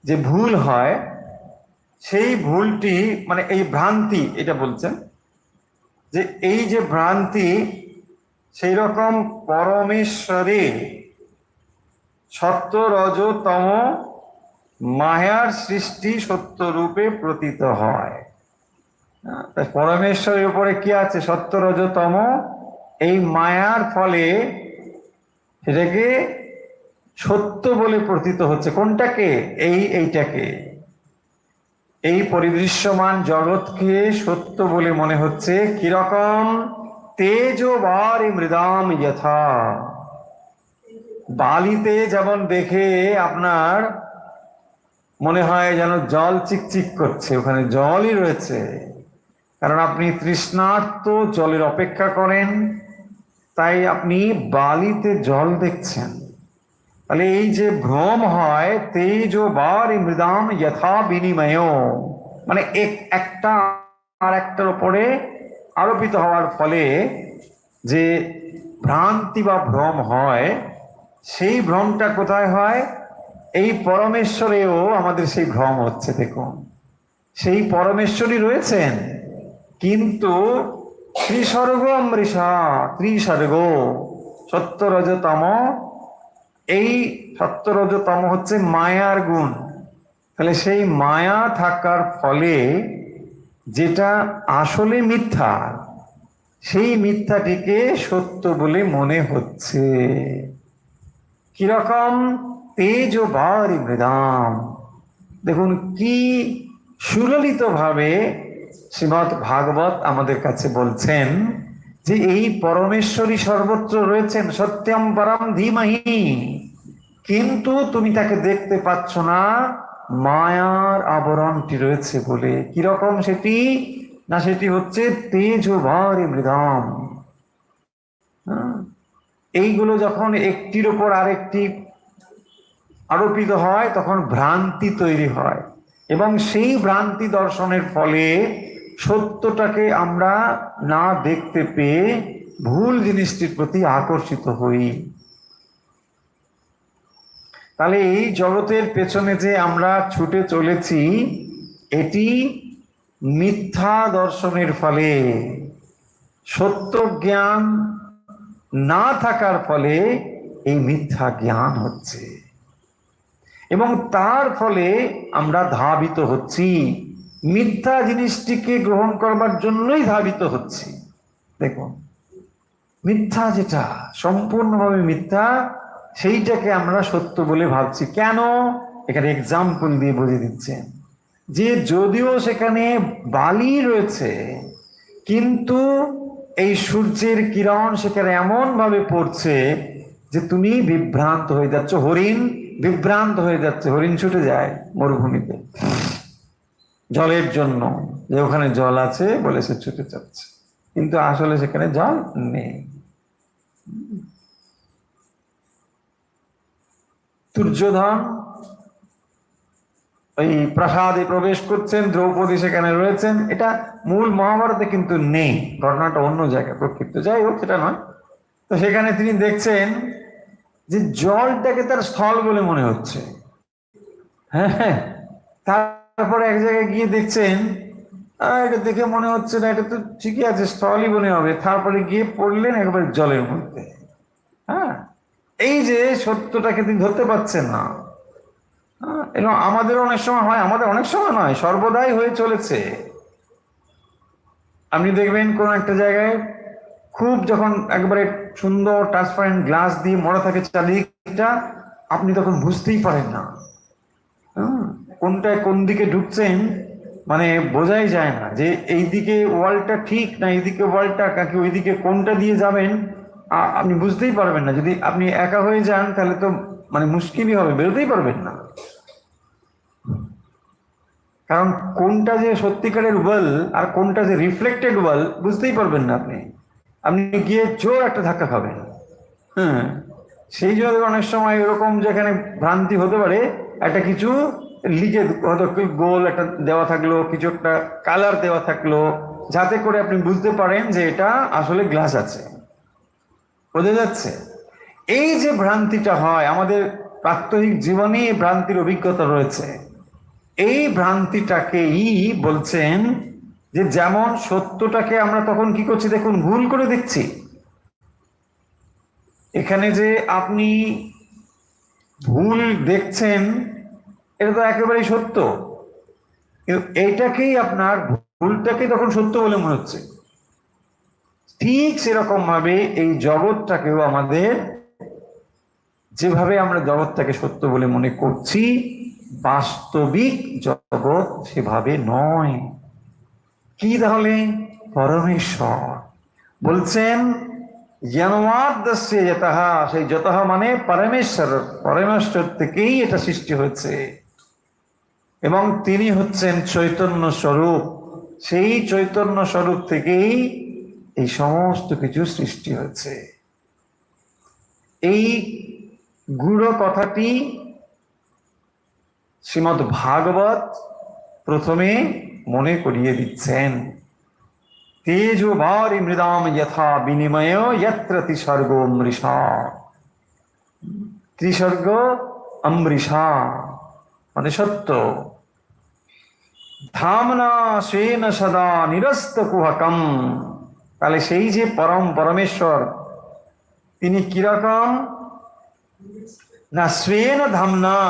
যে ভুল হয়, সেই ভুলটি মানে এই ভ্রান্তি, এটা বলছেন যে এই যে ভ্রান্তি, সেই রকম পরমেশ্বরে সত্য রজ তম মায়ার সৃষ্টি সত্য রূপে প্রতীত হয়। পরমেশ্বরের উপরে কি আছে? সত্য রজ তম। এই মায়ার ফলে সেটাকে সত্য বলে প্রতীত হচ্ছে। কোনটাকে? এইটাকে, এই পরিদৃশ্যমান জগৎকে সত্য বলে মনে হচ্ছে। কিরকম? তেজোবারি মৃদাম যথা। বালিতে যেমন দেখে আপনার মনে হয় যেন জল চিকচিক করছে, ওখানে জলই রয়েছে, কারণ আপনি তৃষ্ণার্ত, জলের অপেক্ষা করেন, তাই আপনি বালিতে জল দেখছেন। তাহলে এই যে ভ্রম হয়, তেজোবারি মৃদাম যথা বিনিময়, মানে একটা আর একটার উপরে আরোপিত হওয়ার ফলে যে ভ্রান্তি বা ভ্রম হয়, সেই ভ্রমটা কোথায় হয়? এই পরমেশ্বরেও আমাদের সেই ভ্রম হচ্ছে। দেখুন, সেই পরমেশ্বরই রয়েছেন, কিন্তু ত্রিসর্গ অমৃষা, ত্রিসর্গ সত্য রজতম, এই সত্য রজতম হচ্ছে মায়ার গুণ। তাহলে সেই মায়া থাকার ফলে যেটা আসলে মিথ্যা, সেই মিথ্যাটিকে সত্য বলে মনে হচ্ছে। কিরকম? তেজোবারি মৃদাম। দেখুন কি সুললিত ভাবে শ্রীমদ্ ভাগবত আমাদের কাছে বলছেন যে এই পরমেশ্বরই সর্বত্র রয়েছেন, সত্যম পরম ধীমহি, কিন্তু তুমি তাকে দেখতে পাচ্ছ না, মায়ার আবরণটি রয়েছে বলে। কিরকম সেটি? না, সেটি হচ্ছে তেজোবারি মৃদাম। এইগুলো যখন একটির উপর আরেকটি আরোপিত হয়, তখন ভ্রান্তি তৈরি হয়, এবং সেই ভ্রান্তি দর্শনের ফলে সত্যটাকে আমরা না দেখতে পেয়ে ভুল জিনিসটির প্রতি আকর্ষিত হই। তাহলে এই জগতের পেছনে যে আমরা ছুটে চলেছি, এটি মিথ্যা দর্শনের ফলে, সত্য জ্ঞান না থাকার ফলে এই মিথ্যা জ্ঞান হচ্ছে, এবং তার ফলে আমরা ধাবিত হচ্ছি, মিথ্যা জিনিসটিকে গ্রহণ করবার জন্যই ধাবিত হচ্ছি। দেখুন, মিথ্যা যেটা সম্পূর্ণভাবে মিথ্যা, সেইটাকে আমরা সত্য বলে ভাবছি। কেন? এখানে এক্সাম্পল দিয়ে বুঝিয়ে দিচ্ছেন যে যদিও সেখানে বালি রয়েছে, কিন্তু এই সূর্যের কিরণ সেখানে এমন ভাবে পড়ছে যে তুমি বিভ্রান্ত হয়ে যাচ্ছ। হরিণ বিভ্রান্ত হয়ে যাচ্ছে, হরিণ ছুটে যায় মরুভূমিতে জলের জন্য, যে ওখানে জল আছে বলে সে ছুটে যাচ্ছে, কিন্তু আসলে সেখানে জল নেই। দুর্যোধন ওই প্রাসাদে প্রবেশ করছেন, দ্রৌপদী সেখানে রয়েছেন, এটা মূল মহাভারতে কিন্তু নেই, ঘটনাটা অন্য জায়গায় প্রক্ষিপ্ত। যাই হোক, সেটা নয়। তো সেখানে তিনি দেখছেন যে জলটাকে তার স্থল বলে মনে হচ্ছে। হ্যাঁ, তারপরে এক জায়গায় গিয়ে দেখছেন এটা দেখে মনে হচ্ছে না, এটা তো ঠিকই আছে, স্থলই মনে হবে। তারপরে গিয়ে পড়লেন একবার জলের মধ্যে। হ্যাঁ, এই যে সত্যটাকে তিনি ধরতে পারছেন না। এবং আমাদের অনেক সময় হয়, আমাদের অনেক সময় নয়, সর্বদাই হয়ে চলেছে। আপনি দেখবেন কোন একটা জায়গায় খুব যখন একবারে সুন্দর ট্রান্সপারেন্ট গ্লাস দিয়ে মোড়া থাকে চারিদিকটা, আপনি তখন বুঝতেই পারেন না কোনটায় কোন দিকে ঢুকছেন, মানে বোঝাই যায় না যে এইদিকে ওয়ালটা ঠিক না এইদিকে ওয়ালটা, কাকে ওইদিকে কোনটা দিয়ে যাবেন আপনি বুঝতেই পারবেন না। যদি আপনি একা হয়ে যান তাহলে তো মানে মুশকিলই হবে, বেরোতেই পারবেন না, কারণ কোনটা যে সত্যিকারের ওয়াল আর কোনটা যে রিফ্লেক্টেড ওয়াল বুঝতেই পারবেন না। আপনি আপনি গিয়ে জোর একটা ধাক্কা খাবেন। হ্যাঁ, সেই জন্য অনেক সময় এরকম যেখানে ভ্রান্তি হতে পারে একটা কিছু লিখে, হয়তো গোল একটা দেওয়া থাকলো, কিছু একটা কালার দেওয়া থাকলো, যাতে করে আপনি বুঝতে পারেন যে এটা আসলে গ্লাস আছে। বোঝা যাচ্ছে? এই যে ভ্রান্তিটা হয় আমাদের প্রাত্যহিক জীবনে, এই ভ্রান্তির অভিজ্ঞতা রয়েছে। এই ভ্রান্তিটাকেই বলছেন যে যেমন সত্যটাকে আমরা তখন কি করছি দেখুন, ভুল করে দেখছি। এখানে যে আপনি ভুল দেখছেন এটা তো একেবারেই সত্য, কিন্তু এইটাকেই আপনার ভুলটাকে তখন সত্য বলে মনে হচ্ছে। ঠিক সেরকম ভাবে এই জগৎটাকেও আমাদের, যেভাবে আমরা জগৎটাকে সত্য বলে মনে করছি, বাস্তবিক জগৎ সেভাবে নয়। কি তাহলে? পরমেশ্বর বলছেন জ্ঞানমাদ্যস্য যতঃ, সেই যতঃ মানে পরমেশ্বর, পরমেশ্বর থেকেই এটা সৃষ্টি হয়েছে, এবং তিনি হচ্ছেন চৈতন্য স্বরূপ। সেই চৈতন্য স্বরূপ থেকেই এই সমস্ত কিছু সৃষ্টি হয়েছে। এই গূঢ় কথাটি শ্রীমদ্ ভাগবত প্রথমে মনে করিয়ে দিচ্ছেন। তেজো ভারি মৃদাম যথা বিনিময় যত্র ত্রিসর্গ অমৃষা। ত্রিসর্গ অমৃষা মানে সত্য। ধামনা স্বেন সদা নিরস্ত কুহকম। তাহলে সেই যে পরমেশ্বর, তিনি কিরকম না? স্বেন ধামনা,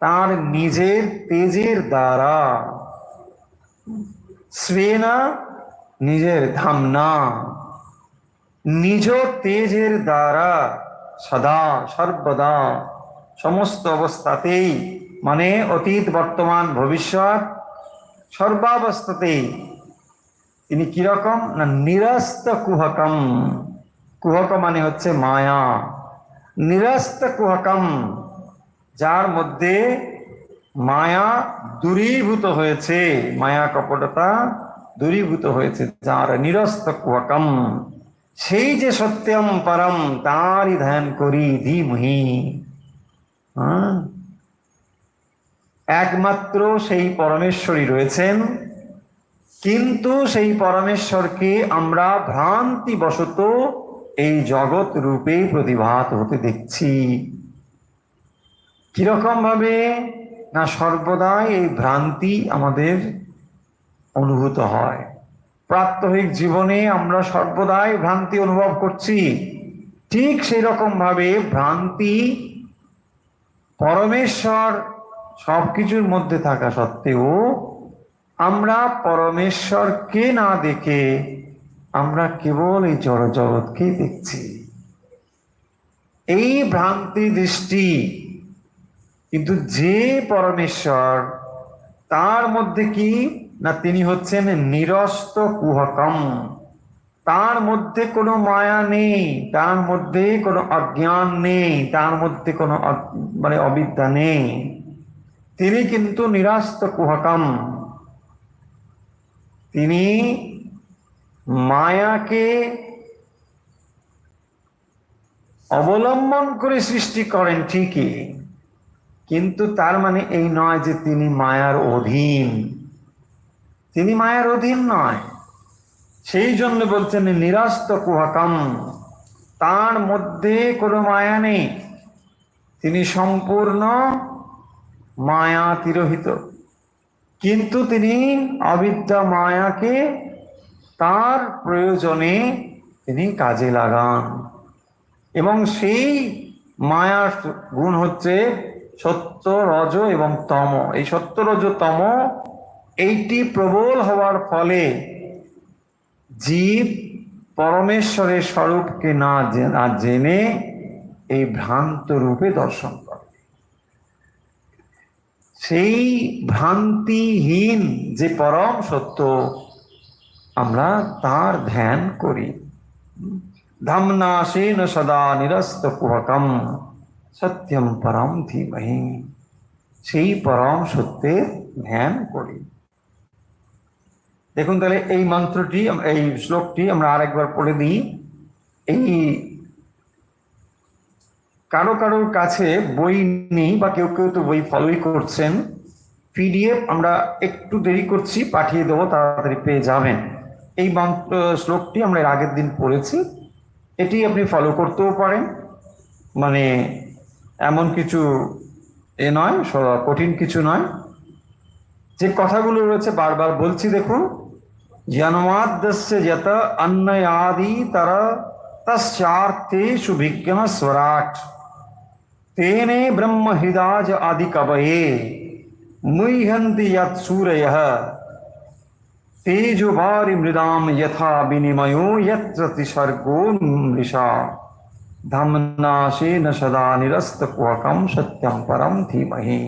তার নিজের তেজের দ্বারা, স্বেনা নিজের ধামনা, নিজ তেজের দ্বারা, সদা সর্বদা সমস্ত অবস্থাতেই, মানে অতীত বর্তমান ভবিষ্যৎ সর্বাবস্থাতেই তিনি কিরকম না? নিরস্ত কুহকম। কুহক মানে হচ্ছে মায়া। নিরস্ত কুহকম, যার মধ্যে মায়া দূরীভূত হয়েছে, মায়া কপটতা দূরীভূত হয়েছে, যার নিরস্ত কুহকম। সেই যে সত্যম পরম, তারই ধ্যান করি ধীমহি। একমাত্র সেই পরমেশ্বরই রয়েছেন, কিন্তু সেই পরমেশ্বরকে আমরা ভ্রান্তিবশত এই জগৎ রূপে প্রতিভাত হতে দেখছি। কিরকম ভাবে না? সর্বদাই এই ভ্রান্তি আমাদের অনুভূত হয়। প্রাত্যহিক জীবনে আমরা সর্বদাই ভ্রান্তি অনুভব করছি। ঠিক সেই রকম ভাবে ভ্রান্তি পরমেশ্বর সবকিছুর মধ্যে থাকা সত্ত্বেও আমরা পরমেশ্বরকে না দেখে আমরা কেবল এই জড় জগৎকে দেখছি। এই ভ্রান্তি দৃষ্টি, কিন্তু যে পরমেশ্বর, তার মধ্যে কি না? তিনি হচ্ছেন নিরস্ত কুহকম। তার মধ্যে কোনো মায়া নেই, তার মধ্যে কোনো অজ্ঞান নেই, তার মধ্যে কোনো মানে অবিদ্যা নেই। তিনি কিন্তু নিরস্ত কুহকম। তিনি মায়াকে অবলম্বন করে সৃষ্টি করেন ঠিকই, কিন্তু তার মানে এই নয় যে তিনি মায়ার অধীন। তিনি মায়ার অধীন নয়। সেই জন্য বলছেন নিরস্ত কুহকম, তার মধ্যে কোনো মায়া নেই, তিনি সম্পূর্ণ মায়া তিরোহিত। কিন্তু তিনি অবিদ্যা মায়াকে তার প্রয়োজনে তিনি কাজে লাগান, এবং সেই মায়ার গুণ হচ্ছে সত্য, রজ এবং তম। এই সত্য, রজ, তম এইটি প্রবল হওয়ার ফলে জীব পরমেশ্বরের স্বরূপকে না জেনে এই ভ্রান্ত রূপে দর্শন করে। সেই ভ্রান্তিহীন যে পরম সত্য, আমরা তার ধ্যান করি। ধামনাসেন সদা নিরস্ত কুহকম সত্যম পরম ধীমহি। সেই পরম সত্যের ধ্যান করি। দেখুন তাহলে এই মন্ত্রটি, এই শ্লোকটি আমরা আরেকবার পড়ে দিই। এই কারো কারোর কাছে বই নেই বা কেউ কেউ তো বই ফলোই করছেন, পিডিএফ আমরা একটু দেরি করছি, পাঠিয়ে দেবো, তাড়াতাড়ি পেয়ে যাবেন। এই শ্লোকটি আমরা এর আগের দিন পড়েছি, এটি আপনি ফলো করতেও পারেন, মানে এমন কিছু নয়, কঠিন কিছু নয়। যে কথাগুলো রয়েছে বারবার বলছি দেখুন, জন্মাদ্যস্য যত অন্নয়াদি তর তস্যার্থেষু বিজ্ঞান স্বরাট তেনে ব্রহ্ম হৃদাজ আদি কবয়ে মুহ্যন্তি যৎ सूरयः तेजो वारि मृदाम यथा विनिमयो यत्र तिसर्गो मृषा धम्नाशेन सदा निरस्तकुहकं सत्यं परम धीमहि।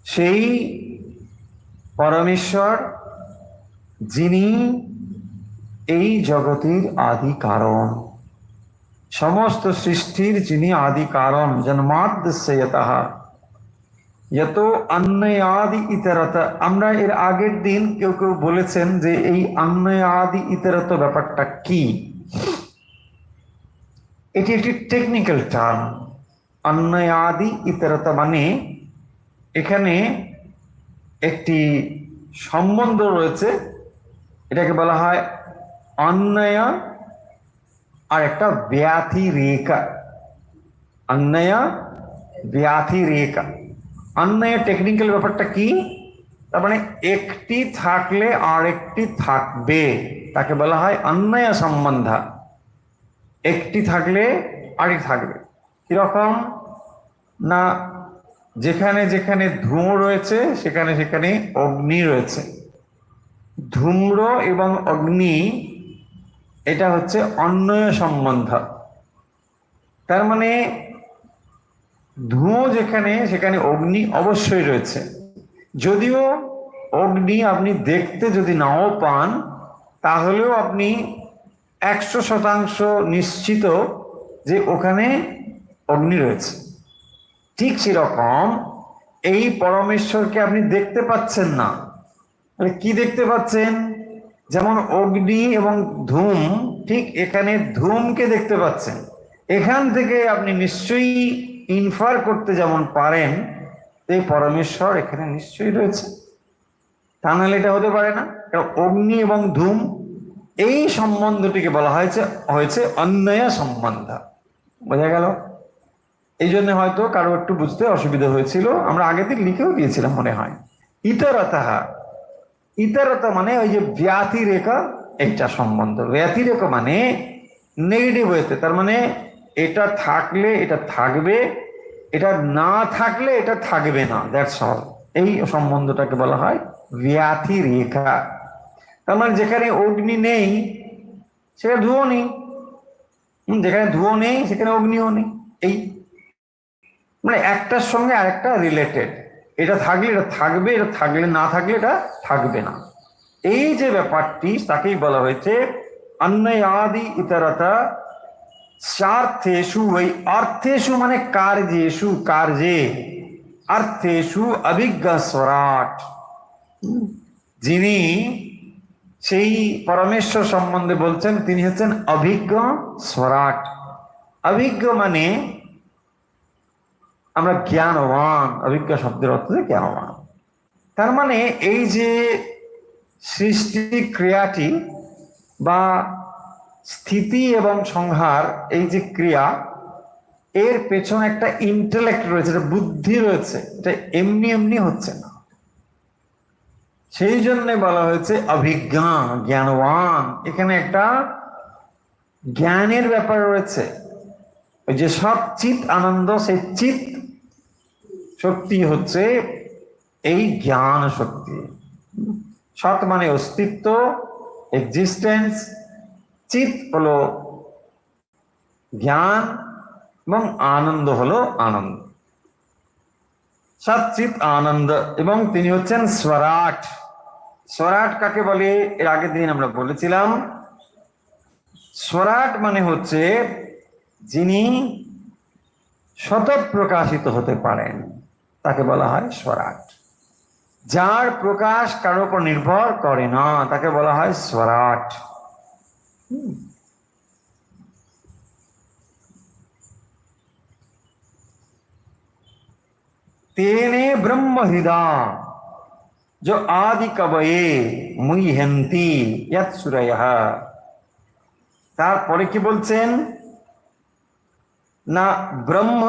সেই পরমেশ্বর যিনি এই জগতের আদি কারণ, সমস্ত সৃষ্টির যিনি আদি কারণ, জন্মাদ্যস্য যতঃ যত অন্নয়াদি ইতরত। আমরা এর আগের দিন কেউ কেউ বলেছেন যে এই অন্নয়াদি ইতরত ব্যাপারটা কি, এটি একটি টেকনিক্যাল টার্ম। অন্নয়াদি ইতরত মানে এখানে একটি সম্বন্ধ রয়েছে, এটাকে বলা হয় অন্নয় আর একটা ব্যাথি রেখা। অন্নয় ব্যাথি রেখা, অন্যের টেকনিক্যাল ব্যাপারটা কি, তার মানে একটি থাকলে আরেকটি থাকবে, তাকে বলা হয় অন্যয় সম্বন্ধ। একটি থাকলে আরেকটি থাকবে। কিরকম না, যেখানে যেখানে ধূম রয়েছে সেখানে সেখানে অগ্নি রয়েছে। ধূম্র এবং অগ্নি এটা হচ্ছে অন্যয় সম্বন্ধ। তার মানে ধুঁয়ো যেখানে সেখানে অগ্নি অবশ্যই রয়েছে। যদিও অগ্নি আপনি দেখতে যদি নাও পান, তাহলেও আপনি 100% নিশ্চিত যে ওখানে অগ্নি রয়েছে। ঠিক সেরকম এই পরমেশ্বরকে আপনি দেখতে পাচ্ছেন না, কি দেখতে পাচ্ছেন? যেমন অগ্নি এবং ধূম, ঠিক এখানে ধূমকে দেখতে পাচ্ছেন। এখান থেকে আপনি নিশ্চয়ই ইনফার করতে যেমন পারেন এই পরমেশ্বর এখানে নিশ্চয়ই রয়েছে, তা নাহলে এটা হতে পারে না। অগ্নি এবং ধূম এই সম্বন্ধটিকে বলা হয়েছে অন্যয় সম্বন্ধ। বোঝা গেল? এই জন্য হয়তো কারো একটু বুঝতে অসুবিধা হয়েছিল, আমরা আগের দিন লিখেও দিয়েছিলাম মনে হয়। ইতরতঃ, ইতরত মানে ওই যে ব্যাথি রেখা, এইটা সম্বন্ধ। ব্যাথি রেখা মানে নেগেটিভ হয়েছে, তার মানে এটা থাকলে এটা থাকবে, এটা না থাকলে এটা থাকবে না, দ্যাটস অল। এই সম্বন্ধটাকে বলা হয় ব্যাথি রেখা। তার মানে যেখানে অগ্নি নেই সেখানে ধুঁয়ো নেই, যেখানে ধুঁয়ো নেই সেখানে অগ্নিও নেই। এই মানে একটার সঙ্গে আরেকটা রিলেটেড, এটা থাকলে এটা থাকবে, এটা থাকলে না থাকলে এটা থাকবে না। এই যে ব্যাপারটি তাকেই বলা হয়েছে অন্নয়াদি ইতরতা স্বার্থেষু। ওই অর্থেষু মানে কার্যেষু, কার্যে, অর্থেষু অভিজ্ঞ স্বরাট। যিনি সেই পরমেশ্বর সম্বন্ধে বলছেন তিনি হচ্ছেন অভিজ্ঞ স্বরাট। অভিজ্ঞ মানে আমরা জ্ঞানবান, অভিজ্ঞ শব্দের অর্থ জ্ঞানবান। তার মানে এই যে সৃষ্টি ক্রিয়াটি বা স্থিতি এবং সংহার, এই যে ক্রিয়া, এর পেছনে একটা ইন্টেলেক্ট রয়েছে, একটা বুদ্ধি রয়েছে, এটা এমনি এমনি হচ্ছে না। সেই জন্য বলা হয়েছে অভিজ্ঞ, জ্ঞানবান। এখানে একটা জ্ঞানের ব্যাপার রয়েছে। ওই যে সব চিত আনন্দ, সেই চিত শক্তি হচ্ছে এই জ্ঞান শক্তি। সৎ মানে অস্তিত্ব, এক্সিস্টেন্স, চিত হলো জ্ঞান এবং আনন্দ হলো আনন্দ। সৎচিত আনন্দ, এবং তিনি হচ্ছেন স্বরাট। স্বরাট কাকে বলে এর আগের দিন আমরা বলেছিলাম। স্বরাট মানে হচ্ছে যিনি স্বতঃ প্রকাশিত হতে পারেন, তাকে বলা হয় স্বরাট। যার প্রকাশ কারোর উপর নির্ভর করে না তাকে বলা হয় স্বরাট। तेने ब्रह्म हृदय जो आदि कवये मुह्यन्ति यत् सूरयः। তারপরে কি বলছেন না, ব্রহ্ম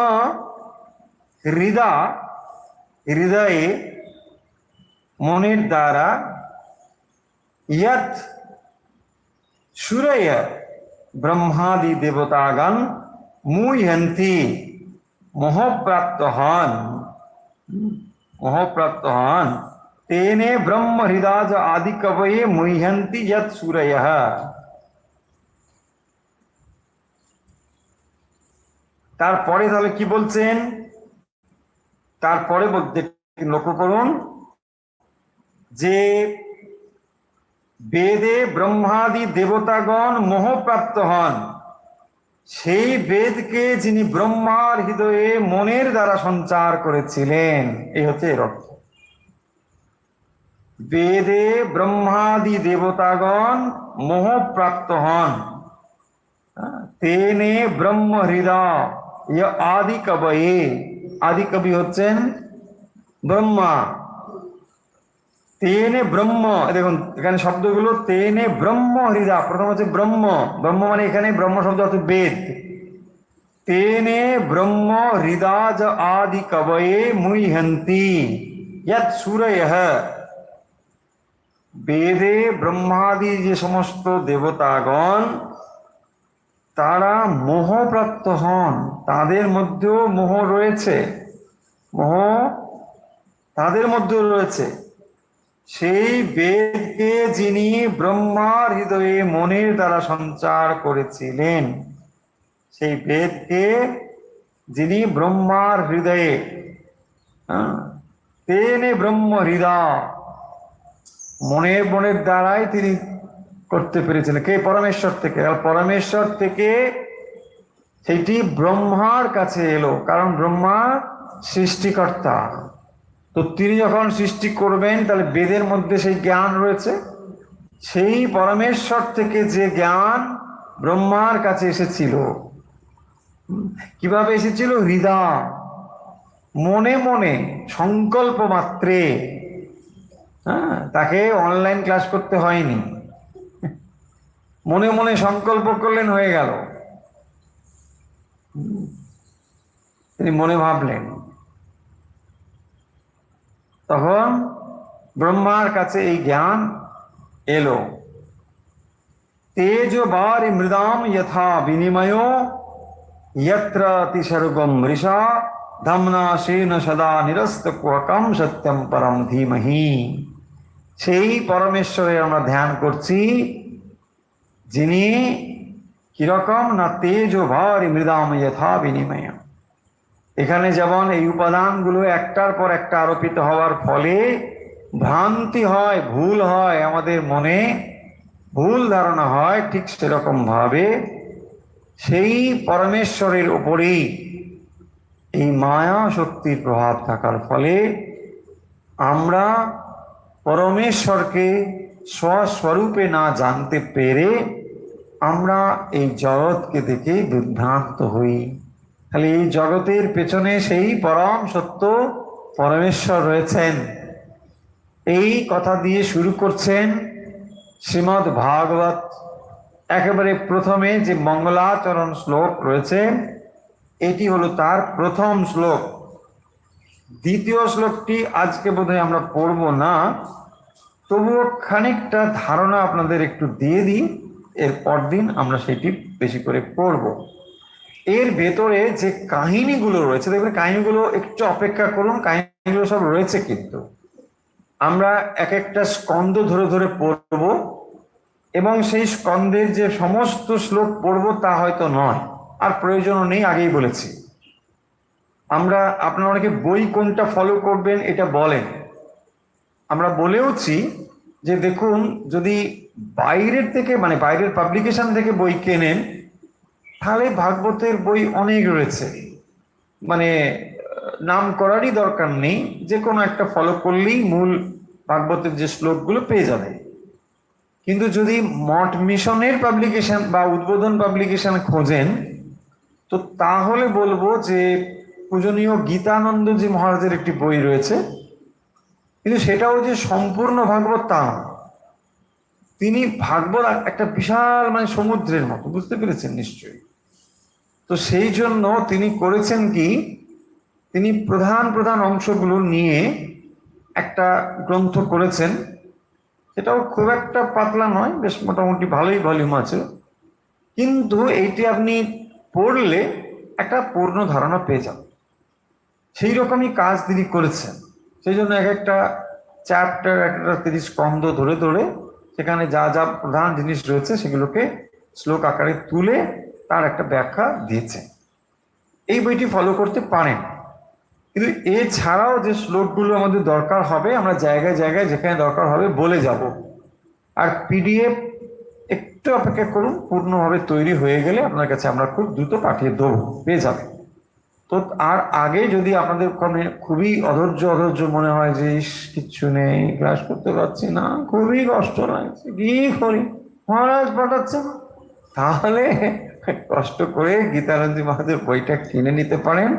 হৃদয়, হৃদয়ে মনের দ্বারা, यत् सूरय ब्रह्मादि देवतागण मुह्यन्ति मोहप्राप्त हन, मोहप्राप्त हन तेने ब्रह्म हृदय आदि कवये मुह्यन्ति यत् सूरयः। তারপরে তাহলে কি বলছেন, তারপরে বলতে লক্ষ্য করুন যে বেদে ব্রহ্মাদি দেবতাগণ মোহপ্রাপ্ত হন, সেই বেদকে যিনি ব্রহ্মার হৃদয়ে মনের দ্বারা সঞ্চার করেছিলেন, এই হচ্ছে এর অর্থ। বেদে ব্রহ্মাদি দেবতাগণ মোহপ্রাপ্ত হন, তেনে ব্রহ্ম হৃদয় আদি কবয়ে, আদি কবি হচ্ছেন ব্রহ্মা। তেনে ব্রহ্ম, দেখুন এখানে শব্দগুলো তেনে ব্রহ্ম হৃদয়, প্রথম হচ্ছে ব্রহ্ম, ব্রহ্ম মানে এখানে ব্রহ্ম শব্দ অর্থ বেদ। তেনে ব্রহ্ম হৃদয় আদি কবয়ে মুহ্যন্তি यत् सूरयः। বেদে ব্রহ্মাদি যে সমস্ত দেবতাগণ তারা মোহপ্রাপ্ত হন, তাদের মধ্যেও মোহ রয়েছে, মোহ তাদের মধ্যেও রয়েছে। সেই বেদকে যিনি ব্রহ্মার হৃদয়ে মনের দ্বারা সঞ্চার করেছিলেন, সেই বেদকে যিনি ব্রহ্মার হৃদয়ে, তেনে ব্রহ্ম হৃদয়, মনের দ্বারাই তিনি করতে পেরেছিলেন। কে? পরমেশ্বর থেকে। আর পরমেশ্বর থেকে সেটি ব্রহ্মার কাছে এলো, কারণ ব্রহ্মা সৃষ্টিকর্তা। তো তিনি যখন সৃষ্টি করবেন তাহলে বেদের মধ্যে সেই জ্ঞান রয়েছে, সেই পরমেশ্বর থেকে যে জ্ঞান ব্রহ্মার কাছে এসেছিল। কিভাবে এসেছিল? হৃদয়, মনে মনে, সংকল্প মাত্রে। তাকে অনলাইন ক্লাস করতে হয়নি, মনে মনে সংকল্প করলেন, হয়ে গেল। তিনি মনে ভাবলেন, তখন ব্রহ্মার কাছে এই জ্ঞান এলো। তেজ বারি মৃদাম যথা বিনিময় यत्र तिसर्गम मृषा धमना शेन सदा निरस्त कुहकम सत्यम परम धीमहि। সেই পরমেশ্বরের আমরা ধ্যান করছি, যিনি কিরকম না তেজ ভারি মৃদাম যথা বিনিময়। এখানে যেমন এই উপাদানগুলো একটার পর একটা আরোপিত হওয়ার ফলে ভ্রান্তি হয়, ভুল হয়, আমাদের মনে ভুল ধারণা হয়, ঠিক সেরকম ভাবে সেই পরমেশ্বরের উপরেই এই মায়া শক্তির প্রভাব থাকার ফলে আমরা পরমেশ্বরকে স্বস্বরূপে না জানতে পেরে আমরা এই জগৎকে দেখে বিভ্রান্ত হই। তাহলে এই জগতের পেছনে সেই পরম সত্য পরমেশ্বর রয়েছেন। এই কথা দিয়ে শুরু করছেন শ্রীমদ্ ভাগবত। একেবারে প্রথমে যে মঙ্গলাচরণ শ্লোক রয়েছে, এটি হলো তার প্রথম শ্লোক। দ্বিতীয় শ্লোকটি আজকে বোধহয় আমরা পড়ব না, তবুও খানিকটা ধারণা আপনাদের একটু দিয়ে দিই, এর পরদিন আমরা সেটি বেশি করে পড়ব। এর ভেতরে যে কাহিনীগুলো রয়েছে, দেখবেন কাহিনীগুলো একটু অপেক্ষা করুন, কাহিনীগুলো সব রয়েছে, কিন্তু আমরা এক একটা স্কন্ধ ধরে ধরে পড়ব, এবং সেই স্কন্ধের যে সমস্ত শ্লোক পড়ব তা হয়তো নয়, আর প্রয়োজনও নেই, আগেই বলেছি। আমরা, আপনারা অনেকে বই কোনটা ফলো করবেন এটা বলেন, আমরা বলেওছি যে দেখুন, যদি বাইরের থেকে মানে বাইরের পাবলিকেশন থেকে বই কেনেন তাহলে ভাগবতের বই অনেক রয়েছে, মানে নাম করারই দরকার নেই, যে কোনো একটা ফলো করলেই মূল ভাগবতের যে শ্লোকগুলো পেয়ে যাবে। কিন্তু যদি মঠ মিশনের পাবলিকেশন বা উদ্বোধন পাবলিকেশন খোঁজেন, তো তাহলে বলবো যে পূজনীয় গীতানন্দজি মহারাজের একটি বই রয়েছে, কিন্তু সেটাও যে সম্পূর্ণ ভাগবত তা নয়। তিনি ভাগবত একটা বিশাল মানে সমুদ্রের মতো, বুঝতে পেরেছেন নিশ্চয়ই। তো সেই জন্য তিনি করেছেন কি, তিনি প্রধান প্রধান অংশগুলো নিয়ে একটা গ্রন্থ করেছেন। এটাও খুব একটা পাতলা নয়, বেশ মোটামুটি ভালোই ভলিউম আছে, কিন্তু এইটি আপনি পড়লে একটা পূর্ণ ধারণা পেয়ে যাবেন। সেই রকমই কাজ তিনি করেছেন। সেই জন্য এক একটা চ্যাপ্টার, একটা 30 স্কন্ধ ধরে ধরে সেখানে যা যা প্রধান জিনিস রয়েছে সেগুলোকে শ্লোক আকারে তুলে তার একটা ব্যাখ্যা দিয়েছে। এই বইটি ফলো করতে পারেন। কিন্তু এছাড়াও যে শ্লোকগুলো আমাদের দরকার হবে, আমরা জায়গায় জায়গায় যেখানে দরকার হবে বলে যাব। আর পিডিএফ একটু অপেক্ষা করুন, পূর্ণভাবে তৈরি হয়ে গেলে আপনার কাছে আমরা খুব দ্রুত পাঠিয়ে দেবো, পেয়ে যাবেন। তো আর আগে যদি আপনাদের খুবই অধৈর্য মনে হয় যে কিচ্ছু নেই, ক্লাস করতে পারছি না, খুবই কষ্ট লাগছে, কি করি, মহারাজ পাঠাচ্ছে, তাহলে কষ্ট করে গীতানন্দী মহারাজের বইটা কিনে নিতে পারেন,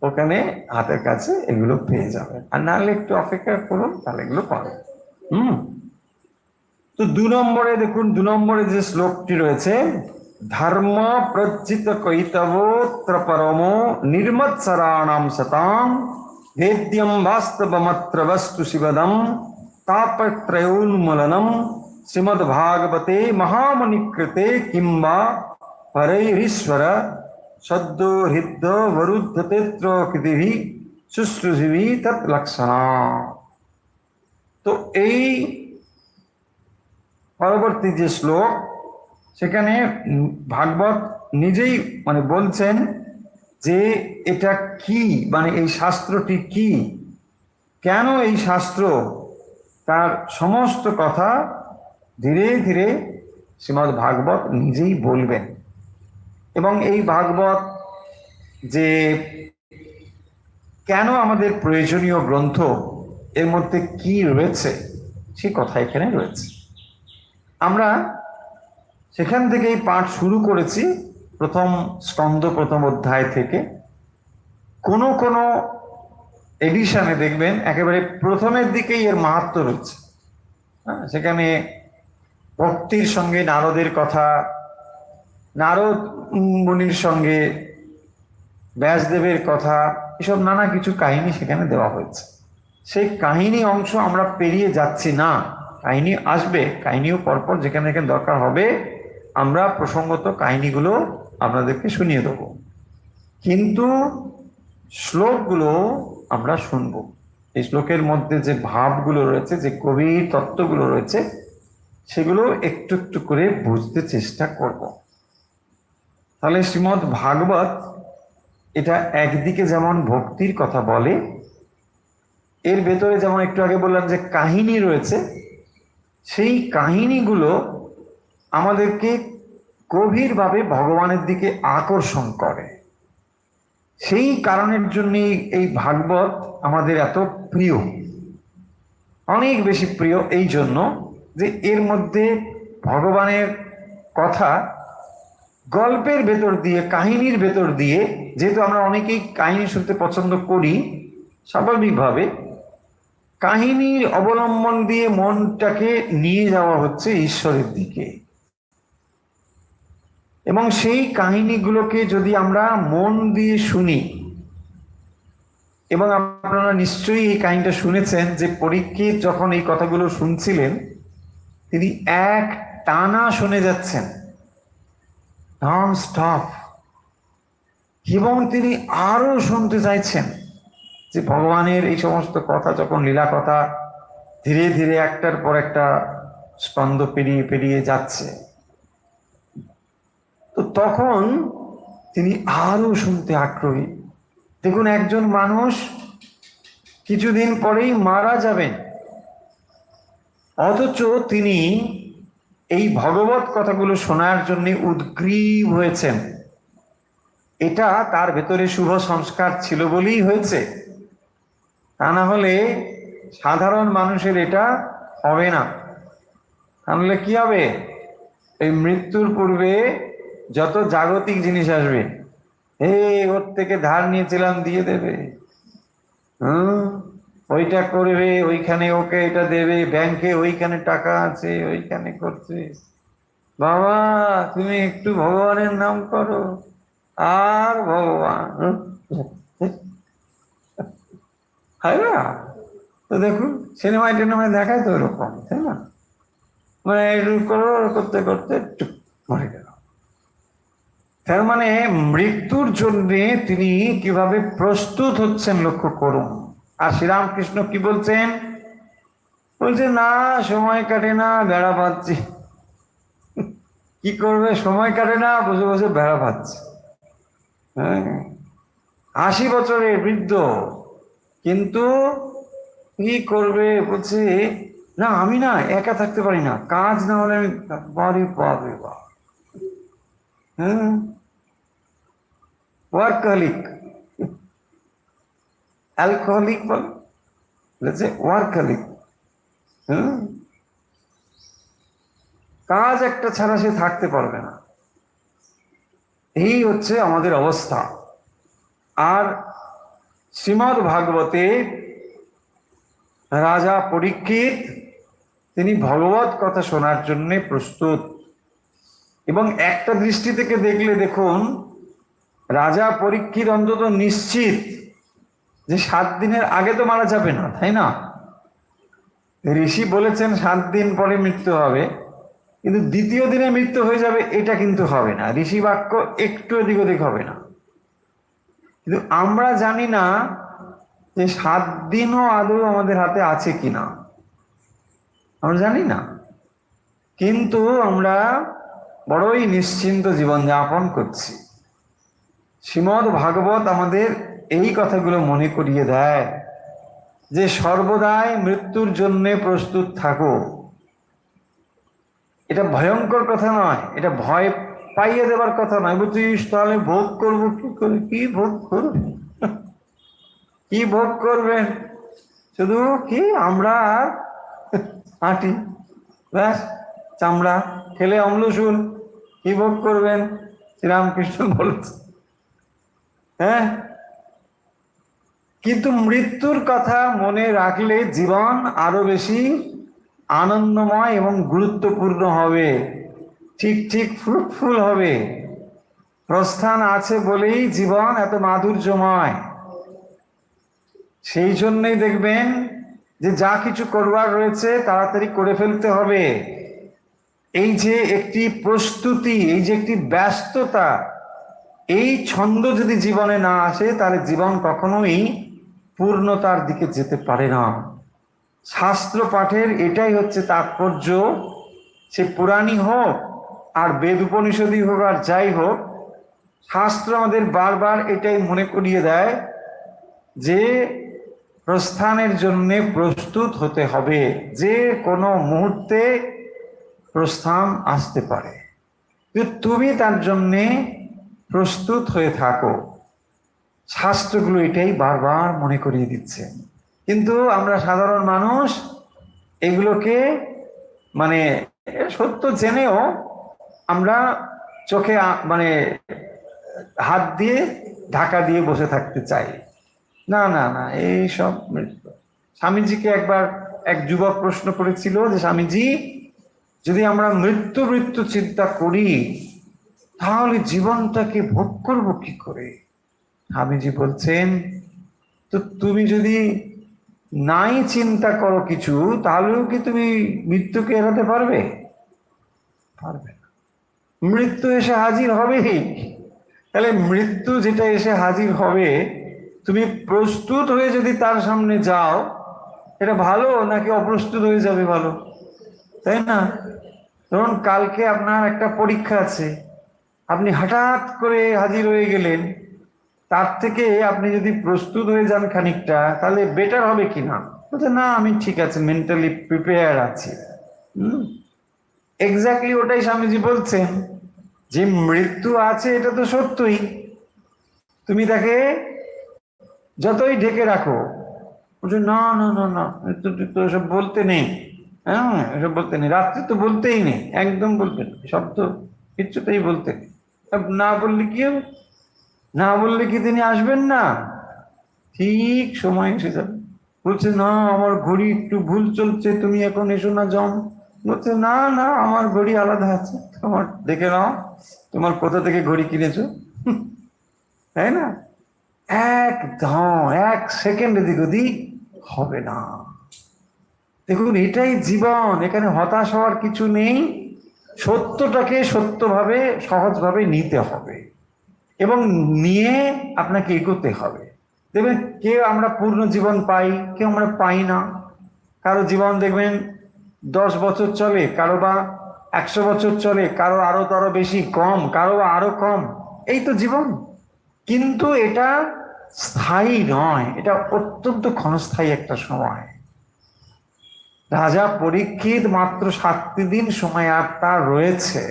ওখানে হাতের কাছে এগুলো পেয়ে যাবেন। আর নাহলে একটু অপেক্ষা করুন, তাহলে এগুলো পাবেন। তো 2 নম্বরে দেখুন, 2 নম্বরে যে শ্লোকটি রয়েছে, ধর্ম প্রজ্জিত কৈতবোত্র পরমো নির্মৎসরাণাম সতাম ভেদ্যম বাস্তবমত্র বস্তু শিবদম তাপত্রয়োন্মূলনম শ্রীমদ্ভাগবতে মহামণিকৃতে কিংবা পরৈরীশ্বর সদ্য হৃদ্য বরুদ্ধতেত্র কৃতিভি শুশ্রূষিভি তৎ লক্ষণা। তো এই পরবর্তী যে শ্লোক, সেখানে ভাগবত নিজেই মানে বলছেন যে এটা কি, মানে এই শাস্ত্রটি কি, কেন এই শাস্ত্র, তার সমস্ত কথা ধীরে ধীরে শ্রীমদ্ ভাগবত নিজেই বলবেন। এবং এই ভাগবত যে কেন আমাদের প্রয়োজনীয় গ্রন্থ, এর মধ্যে কি রয়েছে সে কথা এখানে রয়েছে। আমরা সেখান থেকেই পাঠ শুরু করেছি, প্রথম স্কন্ধ প্রথম অধ্যায় থেকে। কোনো কোনো এডিশনে দেখবেন একেবারে প্রথমের দিকেই এর মাহাত্ম্য রয়েছে। সেখানে ভক্তির সঙ্গে নারদের কথা, নারদ মুনির সঙ্গে ব্যাসদেবের কথা, এসব নানা কিছু কাহিনী সেখানে দেওয়া হয়েছে। সেই কাহিনী অংশ আমরা পেরিয়ে যাচ্ছি না, কাহিনী আসবে, কাহিনীও পরপর যেখানে যেখানে দরকার হবে আমরা প্রসঙ্গত কাহিনীগুলো আপনাদেরকে শুনিয়ে দেব, কিন্তু শ্লোকগুলো আমরা শুনব। এই শ্লোকের মধ্যে যে ভাবগুলো রয়েছে, যে গভীর তত্ত্বগুলো রয়েছে, সেগুলো একটু একটু করে বুঝতে চেষ্টা করব। তাহলে শ্রীমদ্ ভাগবত এটা একদিকে যেমন ভক্তির কথা বলে, এর ভেতরে যেমন একটু আগে বললাম যে কাহিনী রয়েছে, সেই কাহিনীগুলো আমাদেরকে গভীরভাবে ভগবানের দিকে আকর্ষণ করে। সেই কারণের জন্যই এই ভাগবত আমাদের এত প্রিয়, অনেক বেশি প্রিয়। এই জন্য যে এর মধ্যে ভগবানের কথা গল্পের ভেতর দিয়ে, কাহিনীর ভেতর দিয়ে, যেহেতু আমরা অনেকেই কাহিনী শুনতে পছন্দ করি, স্বাভাবিকভাবে কাহিনীর অবলম্বন দিয়ে মনটাকে নিয়ে যাওয়া হচ্ছে ঈশ্বরের দিকে। এবং সেই কাহিনীগুলোকে যদি আমরা মন দিয়ে শুনি, এবং আপনারা নিশ্চয়ই এই কাহিনীটা শুনেছেন যে পরীক্ষিত যখন এই কথাগুলো শুনছিলেন, তিনি এক টানা শুনে যাচ্ছেন, নন স্টপ, এবং তিনি আরো শুনতে চাইছেন যে ভগবানের এই সমস্ত কথা, যখন লীলা কথা ধীরে ধীরে একটার পর একটা স্কন্ধ পেরিয়ে পেরিয়ে যাচ্ছে, তো তখন তিনি আরো শুনতে আগ্রহী। দেখুন, একজন মানুষ কিছুদিন পরেই মারা যাবেন, অথচ তিনি এই ভগবত কথাগুলো শোনার জন্য উদ্গ্রীব হয়েছেন। এটা তার ভেতরে শুভ সংস্কার ছিল বলেই হয়েছে, তা না হলে সাধারণ মানুষের এটা হবে না। তাহলে কি হবে? এই মৃত্যুর পূর্বে যত জাগতিক জিনিস আসবে, ওর থেকে ধার নিয়েছিলাম দিয়ে দেবে, হুম, ওইটা করবে, ওইখানে ওকে এটা দেবে, ব্যাংকে ওইখানে টাকা আছে, ওইখানে করছে। বাবা, তুমি একটু ভগবানের নাম করো, আর ভগবান, হয় না? তো দেখুন, সিনেমায় টিনেমায় দেখায় তো ওরকম, তাই না? মানে একটু করো, করতে করতে চুপ, মরে গেল। তার মানে মৃত্যুর জন্য তিনি কিভাবে প্রস্তুত হচ্ছেন লক্ষ্য করুন। আর শ্রীরামকৃষ্ণ কি বলছেন? বলছে না, সময় কাটে না, বেড়া পাচ্ছি। কি করবে? সময় কাটে না, বসে বসে বেড়া পাচ্ছে। হ্যাঁ, 80 বছরের বৃদ্ধ, কিন্তু কি করবে? বলছে না, আমি না একা থাকতে পারি না, কাজ না হলে আমি, বাড়ি পাবে বা, হ্যাঁ, ওয়ার্কালিক, অ্যালকোহলিক বলেছে ওয়ার্কালিক। হ্যাঁ, কাজ একটা ছাড়া সে থাকতে পারবে না। এই হচ্ছে আমাদের অবস্থা। আর শ্রীমদ্ ভাগবতে রাজা পরীক্ষিত, তিনি ভগবত কথা শোনার জন্য প্রস্তুত। এবং একটা দৃষ্টি থেকে দেখলে দেখুন, রাজা পরীক্ষিত অন্তত নিশ্চিত যে 7 দিনের আগে তো মারা যাবে না, তাই না? ঋষি বলেছেন 7 দিন পরে মৃত্যু হবে, কিন্তু দ্বিতীয় দিনে মৃত্যু হয়ে যাবে এটা কিন্তু হবে না। ঋষি বাক্য একটু এদিক ওদিক হবে না। কিন্তু আমরা জানি না যে 7 দিনও আদৌ আমাদের হাতে আছে কিনা, আমরা জানি না। কিন্তু আমরা বড়ই নিশ্চিন্ত জীবন যাপন করছি। শ্রীমদ্ ভাগবত আমাদের এই কথাগুলো মনে করিয়ে দেয় যে সর্বদাই মৃত্যুর জন্য প্রস্তুত থাকো। এটা ভয়ঙ্কর কথা নয়, এটা ভয় পাইয়ে দেবার কথা নয়। বুঝছিস, তাহলে ভোগ করবো কি করে? কি ভোগ করবেন? কি ভোগ করবেন? শুধু কি আমরা আটি, ব্যাস, চামড়া খেলে অম্লশূল, কি ভোগ করবেন? শ্রীরামকৃষ্ণ বলছে। হ্যাঁ, কিন্তু মৃত্যুর কথা মনে রাখলে জীবন আরো বেশি আনন্দময় এবং গুরুত্বপূর্ণ হবে, ঠিক ঠিক ফ্রুটফুল হবে। প্রস্থান আছে বলেই জীবন এত মাধুর্যময়। সেই জন্যই দেখবেন যে যা কিছু করবার রয়েছে তাড়াতাড়ি করে ফেলতে হবে। এই যে একটি প্রস্তুতি, এই যে একটি ব্যস্ততা, এই ছন্দ যদি জীবনে না আসে তাহলে জীবন কখনোই পূর্ণতার দিকে যেতে পারে না। শাস্ত্র পাঠের এটাই হচ্ছে তাৎপর্য। সে পুরাণই হোক আর বেদ উপনিষদই হোক আর যাই হোক, শাস্ত্র আমাদের বারবার এটাই মনে করিয়ে দেয় যে প্রস্থানের জন্য প্রস্তুত হতে হবে। যে কোনো মুহূর্তে প্রস্থান আসতে পারে, তুমি তার জন্যে প্রস্তুত হয়ে থাকো। শাস্ত্রগুলো এটাই বারবার মনে করিয়ে দিচ্ছে। কিন্তু আমরা সাধারণ মানুষ এগুলোকে মানে সত্য জেনেও আমরা চোখে মানে হাত দিয়ে ঢাকা দিয়ে বসে থাকতে চাই। না না না, এই সব মৃত্যু। স্বামীজিকে একবার এক যুবক প্রশ্ন করেছিল যে স্বামীজি, যদি আমরা মৃত্যু মৃত্যু চিন্তা করি তাহলে জীবনটাকে ভোগ করব কি করে? স্বামীজি বলছেন, তো তুমি যদি নাই চিন্তা করো কিছু, তাহলেও কি তুমি মৃত্যুকে এড়াতে পারবে? পারবে না। মৃত্যু এসে হাজির হবেই। তাহলে মৃত্যু যেটা এসে হাজির হবে, তুমি প্রস্তুত হয়ে যদি তার সামনে যাও, এটা ভালো নাকি অপ্রস্তুত হয়ে যাবে ভালো? তাই না? ধরুন কালকে আপনার একটা পরীক্ষা আছে, আপনি হঠাৎ করে হাজির হয়ে গেলেন, তার থেকে আপনি যদি প্রস্তুত হয়ে যান খানিকটা, তাহলে বেটার হবে কিনা? বলছে না, আমি ঠিক আছে, মেন্টালি প্রিপেয়ার আছি। এক্স্যাক্টলি ওটাই স্বামীজি বলছেন, যে মৃত্যু আছে এটা তো সত্যই, তুমি তাকে যতই ঢেকে রাখো। বলছে না না না না, মৃত্যু তো এসব বলতে নেই। হ্যাঁ, এসব বলতে নেই, রাত্রে তো বলতেই নেই, একদম বলতে নেই, শব্দ কিচ্ছুতেই বলতে নেই। না বললে কি হবে? না বললে কি তিনি আসবেন না? ঠিক সময় এসে যাবে। বলছে না আমার ঘড়ি একটু ভুল চলছে, তুমি এখন এসো না যাও। বলছে না না আমার ঘড়ি আলাদা আছে, তোমার দেখে নাও তোমার কোথা থেকে ঘড়ি কিনেছো। তাই না? একদম 1 সেকেন্ড এদিক ওদিক হবে না। দেখুন এটাই জীবন, এখানে হতাশ হওয়ার কিছু নেই। সত্যটাকে সত্যভাবে সহজভাবে নিতে হবে এবং নিয়ে আপনাকে এগোতে হবে। দেখবেন কেউ আমরা পূর্ণ জীবন পাই, কেউ আমরা পাই না। কারো জীবন দেখবেন 10 বছর চলে, কারো বা 100 বছর চলে, কারো আরো বেশি কম, কারো আরো কম। এই তো জীবন। কিন্তু এটা স্থায়ী নয়, এটা অত্যন্ত ক্ষণস্থায়ী একটা সময়। রাজা পরীক্ষিত মাত্র 7টি দিন সময় আর তার রয়েছে,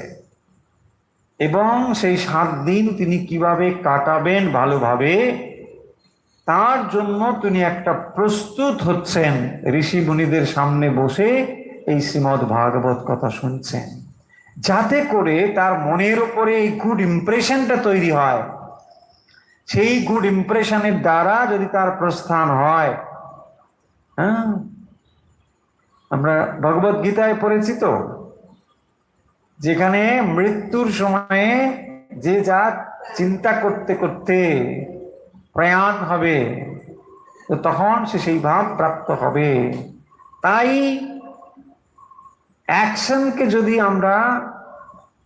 এবং সেই 7 দিন তিনি কিভাবে কাটাবেন ভালোভাবে, তার জন্য তিনি একটা প্রস্তুত হচ্ছেন। ঋষি মুনিদের সামনে বসে এই শ্রীমদ্ ভাগবত কথা শুনছেন, যাতে করে তার মনের উপরে এই গুড ইমপ্রেশনটা তৈরি হয়। সেই গুড ইমপ্রেশনের দ্বারা যদি তার প্রস্থান হয়, হ্যাঁ, আমরা ভগবত গীতায় পড়েছি তো, যেখানে মৃত্যুর সময়ে যে যা চিন্তা করতে করতে প্রয়াণ হবে, তো তখন সে সেই ভাব প্রাপ্ত হবে। তাই অ্যাকশনকে যদি আমরা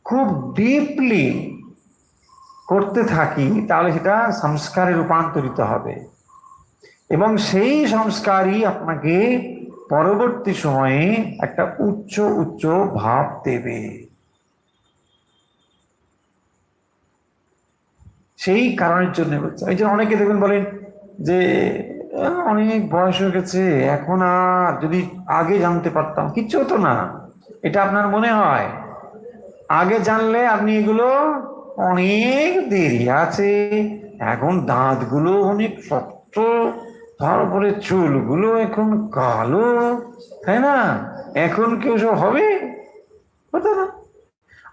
খুব ডিপলি করতে থাকি, তাহলে সেটা সংস্কারে রূপান্তরিত হবে, এবং সেই সংস্কারই আপনাকে পরবর্তী সময়ে একটা উচ্চ উচ্চ ভাব দেবে। সেই কারণের জন্য বলছে। এই যে অনেকে দেখবেন বলেন যে অনেক বয়স হয়ে গেছে, এখন আর যদি আগে জানতে পারতাম কিচ্ছু হতো না। এটা আপনার মনে হয়? আগে জানলে আপনি এগুলো, অনেক দেরি আছে। এখন দাঁতগুলো অনেক শক্ত, তারপরে চুলগুলো এখন কালো, তাই না? এখন কেউ সব হবে? হতো না।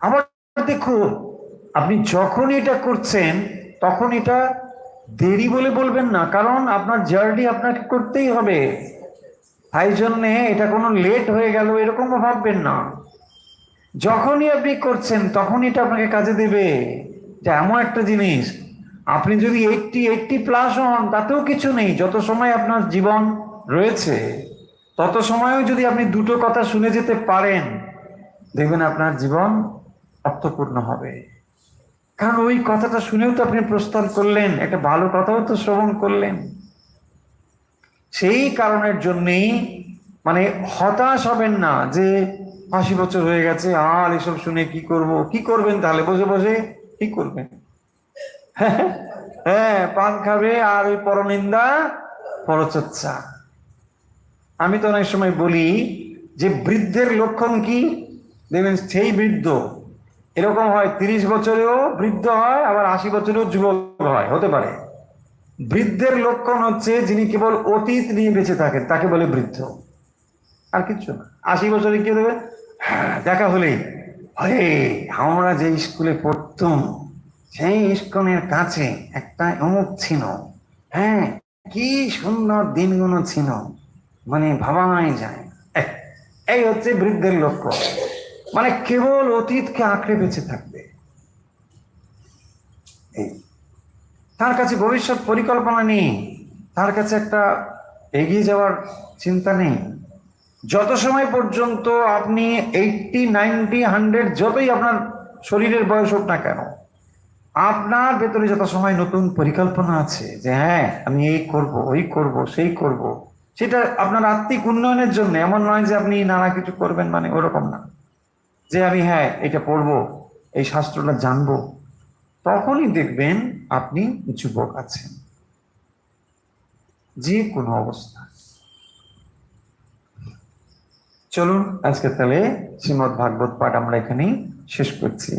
আবার দেখুন, আপনি যখন এটা করছেন তখন এটা দেরি বলে বলবেন না, কারণ আপনার জার্নি আপনাকে করতেই হবে। তাই জন্যে এটা কোনো লেট হয়ে গেল এরকম ভাববেন না। যখনই আপনি করছেন তখন এটা আপনাকে কাজে দেবে। যে এমন একটা জিনিস, আপনি যদি 80+ হন তাতেও কিছু নেই। যত সময় আপনার জীবন রয়েছে তত সময়ও যদি আপনি দুটো কথা শুনে যেতে পারেন, দেখবেন আপনার জীবন অর্থপূর্ণ হবে। কারণ ওই কথাটা শুনেও তো আপনি প্রস্থান করলেন, একটা ভালো কথাও তো শ্রবণ করলেন। সেই কারণের জন্যেই মানে হতাশ হবেন না যে 80 বছর হয়ে গেছে আর এসব শুনে কি করব। কি করবেন তাহলে? বসে বসে কি করবেন? হ্যাঁ, পান খাবে আর ওই পরনিন্দা পরচর্চা। আমি তো অনেক সময় বলি যে বৃদ্ধের লক্ষণ কি দেখবেন, সেই বৃদ্ধ এরকম হয় 30 বছরেও বৃদ্ধ হয়, আবার 80 বছরেও যুবক হয়, হতে পারে। বৃদ্ধের লক্ষণ হচ্ছে যিনি কেবল অতীত নিয়ে বেঁচে থাকেন, তাকে বলে বৃদ্ধ, আর কিচ্ছু না। 80 বছরে কি দেবে? দেখা হলেই, আরে আমরা যে স্কুলে পড়তাম সেই স্কুলের কাছে একটা অমুক ছিল, হ্যাঁ কি সুন্দর দিনগুলো ছিল, মানে ভাবাই যায়। এই হচ্ছে বৃদ্ধের লক্ষ্য, মানে কেবল অতীতকে আঁকড়ে বেঁচে থাকবে। এই তার কাছে ভবিষ্যৎ পরিকল্পনা নেই, তার কাছে একটা এগিয়ে যাওয়ার চিন্তা নেই। যত সময় পর্যন্ত আপনি 80, 90, 100 যতই আপনার শরীরের বয়স হোক না কেন, আপনার ভেতরে যত সময় নতুন পরিকল্পনা আছে যে হ্যাঁ আমি এই করব, ওই করব, সেই করব, সেটা আপনার আত্মিক উন্নয়নের জন্য। এমন নয় যে আপনি নানা কিছু করবেন, মানে ওরকম না যে আমি হ্যাঁ এটা পড়বো, এই শাস্ত্রটা জানবো। তখনই দেখবেন আপনি যুবক আছেন, যে কোনো অবস্থা। চলুন আজকে তাহলে শ্রীমদ্ ভাগবত পাঠ আমরা এখানেই শেষ করছি।